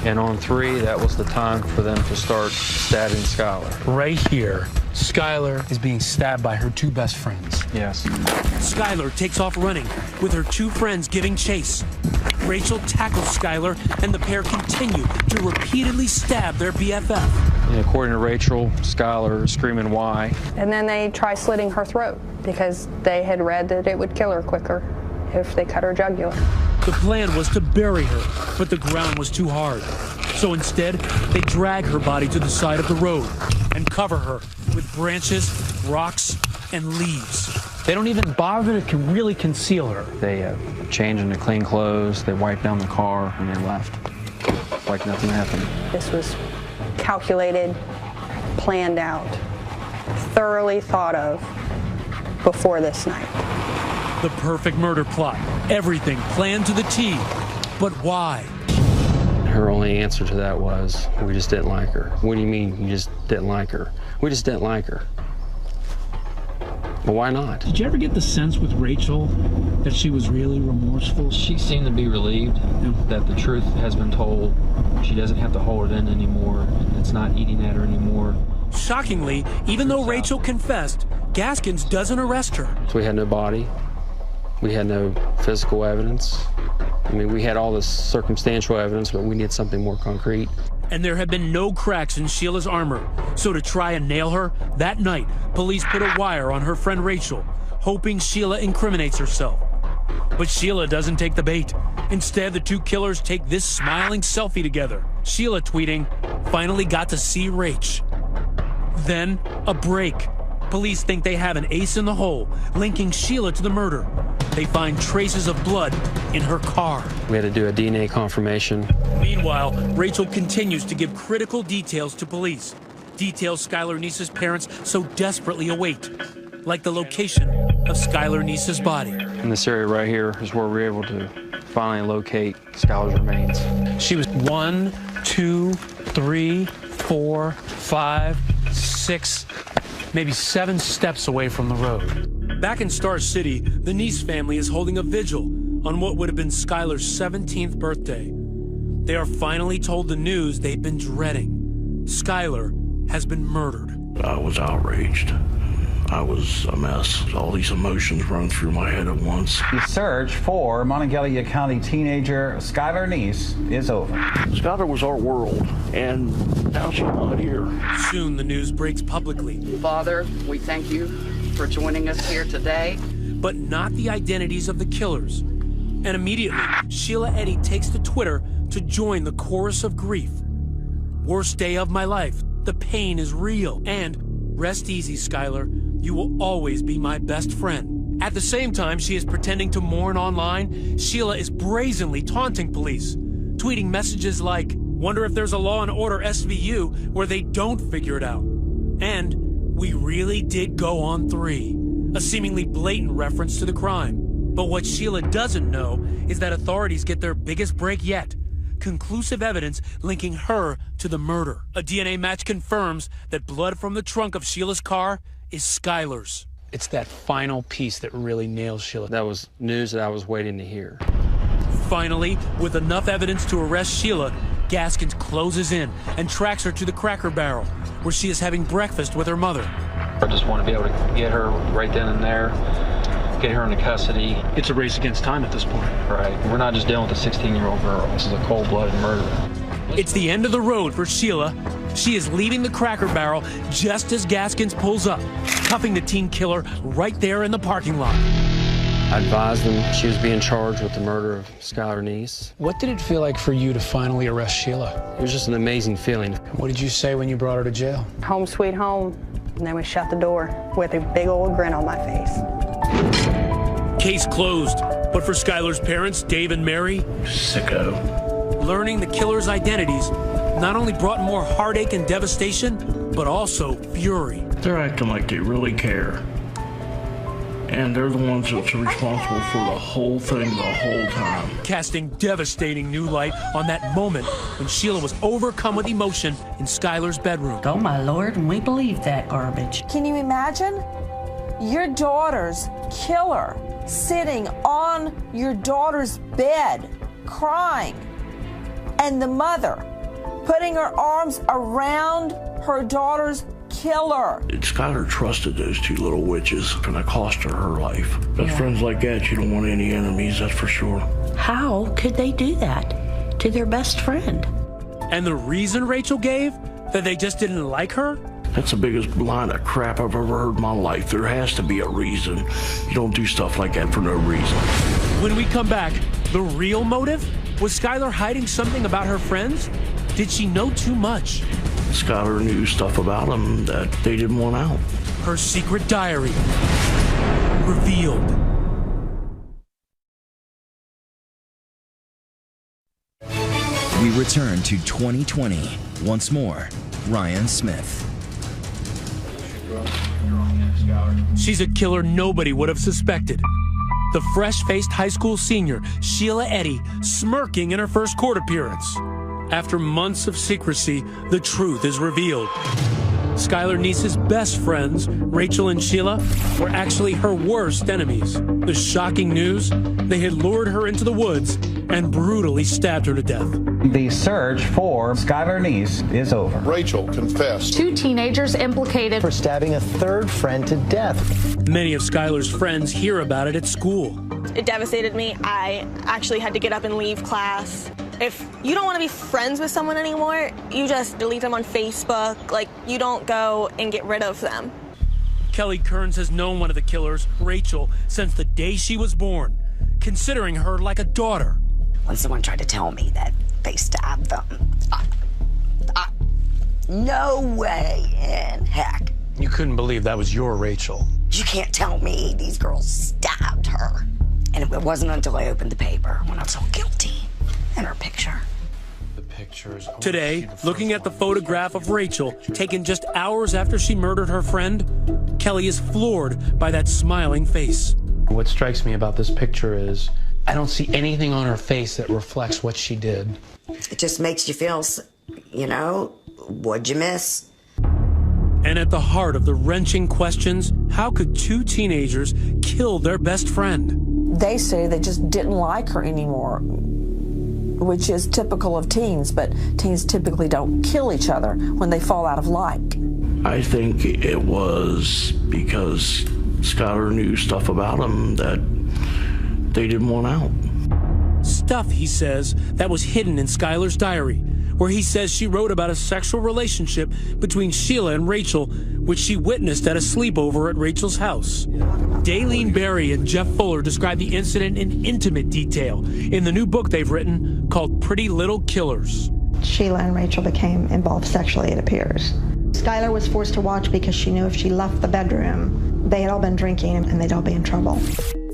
And on 3, that was the time for them to start stabbing Skylar. Right here, Skylar is being stabbed by her two best friends. Yes. Skylar takes off running, with her two friends giving chase. Rachel tackles Skylar, and the pair continue to repeatedly stab their BFF. And according to Rachel, Skylar is screaming, "Why?" And then they try slitting her throat because they had read that it would kill her quicker if they cut her jugular. The plan was to bury her, but the ground was too hard. So instead, they drag her body to the side of the road and cover her with branches, rocks, and leaves. They don't even bother to really conceal her. They change into clean clothes, they wipe down the car, and they left. Like nothing happened. This was calculated, planned out, thoroughly thought of before this night. The perfect murder plot. Everything planned to the T. But why? Her only answer to that was, "We just didn't like her." What do you mean you just didn't like her? We just didn't like her. But why not? Did you ever get the sense with Rachel that she was really remorseful? She seemed to be relieved that the truth has been told. She doesn't have to hold it in anymore. It's not eating at her anymore. Shockingly, even though Rachel confessed, Gaskins doesn't arrest her. So we had no body. We had no physical evidence. I mean, we had all this circumstantial evidence, but we need something more concrete. And there had been no cracks in Sheila's armor. So to try and nail her, that night, police put a wire on her friend Rachel, hoping Sheila incriminates herself. But Sheila doesn't take the bait. Instead, the two killers take this smiling selfie together. Sheila tweeting, "Finally got to see Rach." Then, a break. Police think they have an ace in the hole, linking Sheila to the murder. They find traces of blood in her car. We had to do a DNA confirmation. Meanwhile, Rachel continues to give critical details to police. Details Skylar Neese's parents so desperately await, like the location of Skylar Neese's body. In this area right here is where we were able to finally locate Skylar's remains. She was 1, 2, 3, 4, 5, 6, maybe 7 steps away from the road. Back in Star City, the Neese family is holding a vigil on what would have been Skylar's 17th birthday. They are finally told the news they've been dreading. Skylar has been murdered. I was outraged. I was a mess. All these emotions run through my head at once. The search for Monongalia County teenager Skylar Neese is over. Skylar was our world, and now she's not here. Soon the news breaks publicly. Father, we thank you for joining us here today. But not the identities of the killers. And immediately, Sheila Eddy takes to Twitter to join the chorus of grief. Worst day of my life, The pain is real. And rest easy, Skylar. You will always be my best friend. At the same time she is pretending to mourn online, Sheila is brazenly taunting police, tweeting messages like, "Wonder if there's a Law and Order SVU where they don't figure it out." And "We really did go on 3," a seemingly blatant reference to the crime. But what Sheila doesn't know is that authorities get their biggest break yet. Conclusive evidence linking her to the murder. A DNA match confirms that blood from the trunk of Sheila's car is Skylar's. It's that final piece that really nails Sheila. That was news that I was waiting to hear. Finally, with enough evidence to arrest Sheila, Gaskins closes in and tracks her to the Cracker Barrel, where she is having breakfast with her mother. I just want to be able to get her right then and there, get her into custody. It's a race against time at this point. Right. We're not just dealing with a 16-year-old girl. This is a cold-blooded murder. It's the end of the road for Sheila. She is leaving the Cracker Barrel just as Gaskins pulls up, cuffing the teen killer right there in the parking lot. I advised them she was being charged with the murder of Skylar Neese. What did it feel like for you to finally arrest Sheila? It was just an amazing feeling. What did you say when you brought her to jail? Home sweet home. And then we shut the door with a big old grin on my face. Case closed. But for Skylar's parents, Dave and Mary, sicko. Learning the killer's identities not only brought more heartache and devastation, but also fury. They're acting like they really care. And they're the ones that's responsible for the whole thing the whole time. Casting devastating new light on that moment when Sheila was overcome with emotion in Skylar's bedroom. Oh, my Lord, and we believe that garbage. Can you imagine? Your daughter's killer sitting on your daughter's bed, crying, and the mother putting her arms around her daughter's killer. Skylar trusted those two little witches, and it cost her life. Best friends like that, you don't want any enemies, that's for sure. How could they do that to their best friend? And the reason Rachel gave? That they just didn't like her? That's the biggest line of crap I've ever heard in my life. There has to be a reason. You don't do stuff like that for no reason. When we come back, the real motive? Was Skylar hiding something about her friends? Did she know too much? Skylar knew stuff about them that they didn't want out. Her secret diary revealed. We return to 2020. Once more, Ryan Smith. She's a killer nobody would have suspected. The fresh-faced high school senior, Sheila Eddy, smirking in her first court appearance. After months of secrecy, the truth is revealed. Skylar Neese's best friends, Rachel and Sheila, were actually her worst enemies. The shocking news, they had lured her into the woods and brutally stabbed her to death. The search for Skylar Neese is over. Rachel confessed. 2 teenagers implicated for stabbing a third friend to death. Many of Skylar's friends hear about it at school. It devastated me. I actually had to get up and leave class. If you don't want to be friends with someone anymore, you just delete them on Facebook. Like, you don't go and get rid of them. Kelly Kearns has known one of the killers, Rachel, since the day she was born, considering her like a daughter. When someone tried to tell me that they stabbed them, no way in heck. You couldn't believe that was your Rachel. You can't tell me these girls stabbed her. And it wasn't until I opened the paper when I saw guilty and her picture. The pictures. Today, looking at the photograph of Rachel, taken just hours after she murdered her friend, Kelly is floored by that smiling face. What strikes me about this picture is I don't see anything on her face that reflects what she did. It just makes you feel, you know, what'd you miss? And at the heart of the wrenching questions, how could 2 teenagers kill their best friend? They say they just didn't like her anymore, which is typical of teens, but teens typically don't kill each other when they fall out of like. I think it was because Skylar knew stuff about him that they didn't want out. Stuff, he says, that was hidden in Skylar's diary, where he says she wrote about a sexual relationship between Sheila and Rachel, which she witnessed at a sleepover at Rachel's house. Dateline Berry and Jeff Fuller describe the incident in intimate detail in the new book they've written called Pretty Little Killers. Sheila and Rachel became involved sexually, it appears. Skylar was forced to watch because she knew if she left the bedroom, they had all been drinking and they'd all be in trouble.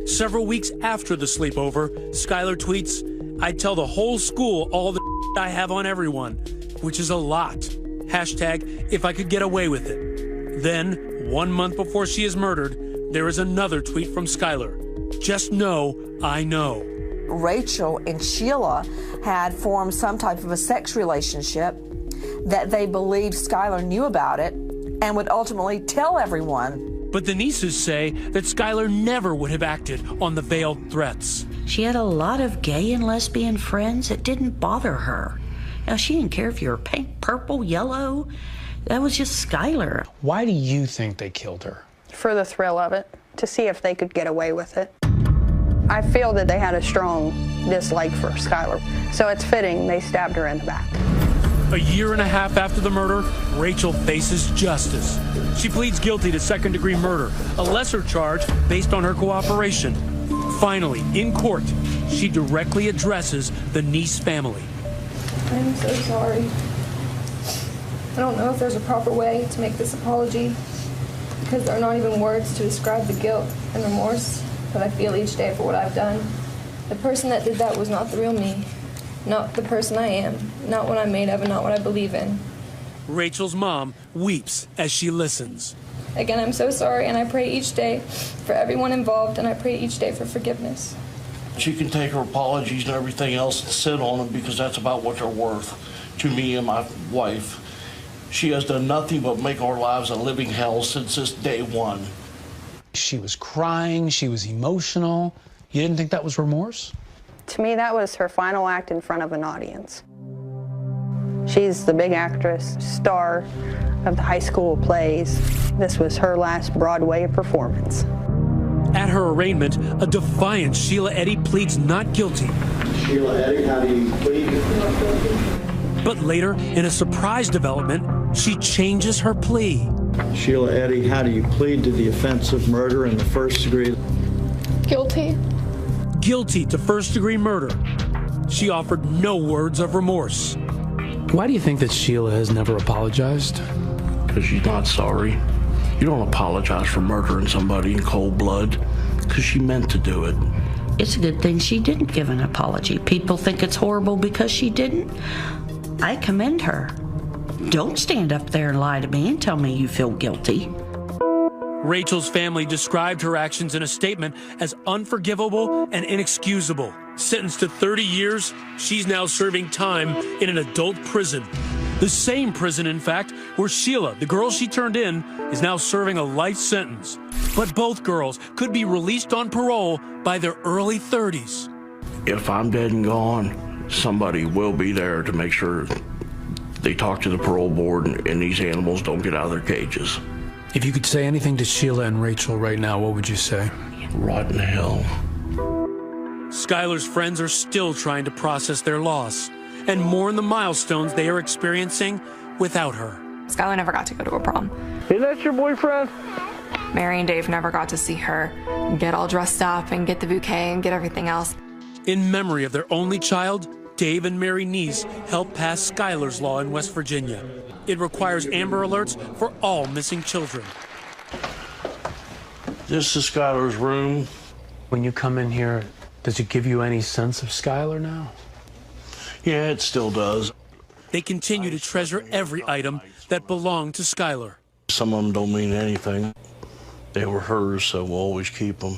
Several weeks after the sleepover, Skylar tweets, "I'd tell the whole school all the I have on everyone," which is a lot. Hashtag, if I could get away with it. Then, 1 month before she is murdered, there is another tweet from Skylar. "Just know, I know." Rachel and Sheila had formed some type of a sex relationship that they believed Skylar knew about it and would ultimately tell everyone. But the nieces say that Skylar never would have acted on the veiled threats. She had a lot of gay and lesbian friends. It didn't bother her. Now, she didn't care if you were pink, purple, yellow. That was just Skylar. Why do you think they killed her? For the thrill of it, to see if they could get away with it. I feel that they had a strong dislike for Skylar, so it's fitting they stabbed her in the back. A year and a half after the murder, Rachel faces justice. She pleads guilty to second-degree murder, a lesser charge based on her cooperation. Finally, in court, she directly addresses the Nice family. I'm so sorry. I don't know if there's a proper way to make this apology, because there are not even words to describe the guilt and remorse that I feel each day for what I've done. The person that did that was not the real me, not the person I am, not what I'm made of, and not what I believe in. Rachel's mom weeps as she listens. Again, I'm so sorry, and I pray each day for everyone involved, and I pray each day for forgiveness. She can take her apologies and everything else and sit on them because that's about what they're worth to me and my wife. She has done nothing but make our lives a living hell since this day one. She was crying, she was emotional. You didn't think that was remorse? To me, that was her final act in front of an audience. She's the big actress, star of the high school plays. This was her last Broadway performance. At her arraignment, a defiant Sheila Eddy pleads not guilty. Sheila Eddy, how do you plead? Not guilty. But later, in a surprise development, she changes her plea. Sheila Eddy, how do you plead to the offense of murder in the first degree? Guilty. Guilty to first-degree murder. She offered no words of remorse. Why do you think that Sheila has never apologized? Because she's not sorry. You don't apologize for murdering somebody in cold blood because she meant to do it. It's a good thing she didn't give an apology. People think it's horrible because she didn't. I commend her. Don't stand up there and lie to me and tell me you feel guilty. Rachel's family described her actions in a statement as unforgivable and inexcusable. Sentenced to 30 years, she's now serving time in an adult prison. The same prison, in fact, where Sheila, the girl she turned in, is now serving a life sentence. But both girls could be released on parole by their early 30s. If I'm dead and gone, somebody will be there to make sure they talk to the parole board and these animals don't get out of their cages. If you could say anything to Sheila and Rachel right now, what would you say? Rot in hell. Skylar's friends are still trying to process their loss and mourn the milestones they are experiencing without her. Skylar never got to go to a prom. Is that your boyfriend? Mary and Dave never got to see her get all dressed up and get the bouquet and get everything else. In memory of their only child, Dave and Mary Neese helped pass Skylar's Law in West Virginia. It requires Amber Alerts for all missing children. This is Skylar's room. When you come in here, does it give you any sense of Skylar now? Yeah, it still does. They continue to treasure every item that belonged to Skylar. Some of them don't mean anything. They were hers, so we'll always keep them.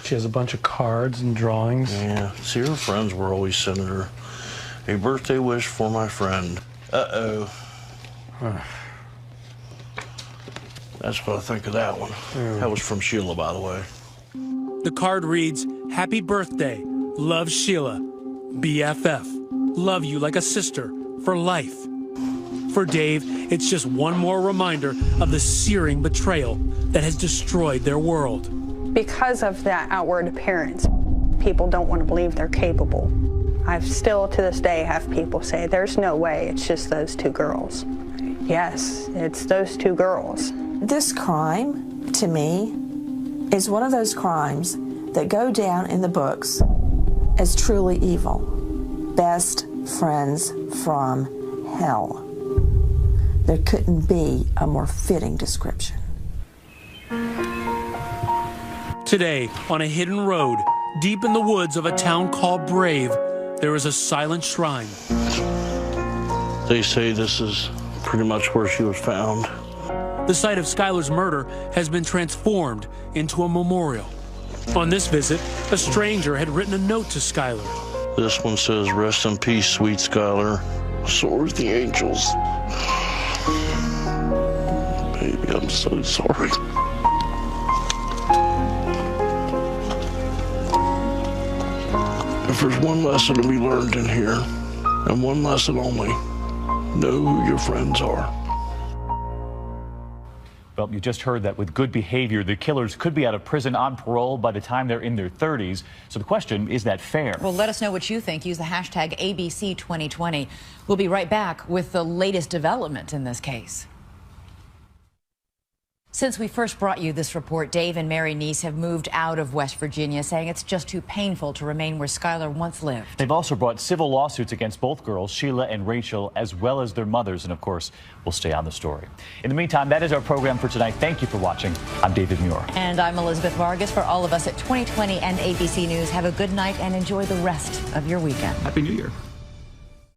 She has a bunch of cards and drawings. Yeah, see, her friends were always sending her a birthday wish for my friend. Uh-oh. That's what I think of that one. That was from Sheila, by the way. The card reads, "Happy birthday. Love, Sheila. BFF. Love you like a sister for life." For Dave, it's just one more reminder of the searing betrayal that has destroyed their world. Because of that outward appearance, people don't want to believe they're capable. I still, to this day, have people say, there's no way, it's just those two girls. Yes, it's those two girls. This crime, to me, is one of those crimes that go down in the books as truly evil. Best friends from hell. There couldn't be a more fitting description. Today, on a hidden road, deep in the woods of a town called Brave, there is a silent shrine. They say this is pretty much where she was found. The site of Skylar's murder has been transformed into a memorial. On this visit, a stranger had written a note to Skylar. This one says, "Rest in peace, sweet Skylar. So are the angels." Baby, I'm so sorry. If there's one lesson to be learned in here, and one lesson only, know who your friends are. Well, you just heard that with good behavior, the killers could be out of prison on parole by the time they're in their 30s. So the question, is that fair? Well, let us know what you think. Use the hashtag ABC2020. We'll be right back with the latest development in this case. Since we first brought you this report, Dave and Mary Neese have moved out of West Virginia, saying it's just too painful to remain where Skylar once lived. They've also brought civil lawsuits against both girls, Sheila and Rachel, as well as their mothers. And of course, we'll stay on the story. In the meantime, that is our program for tonight. Thank you for watching. I'm David Muir. And I'm Elizabeth Vargas. For all of us at 2020 and ABC News, have a good night and enjoy the rest of your weekend. Happy New Year.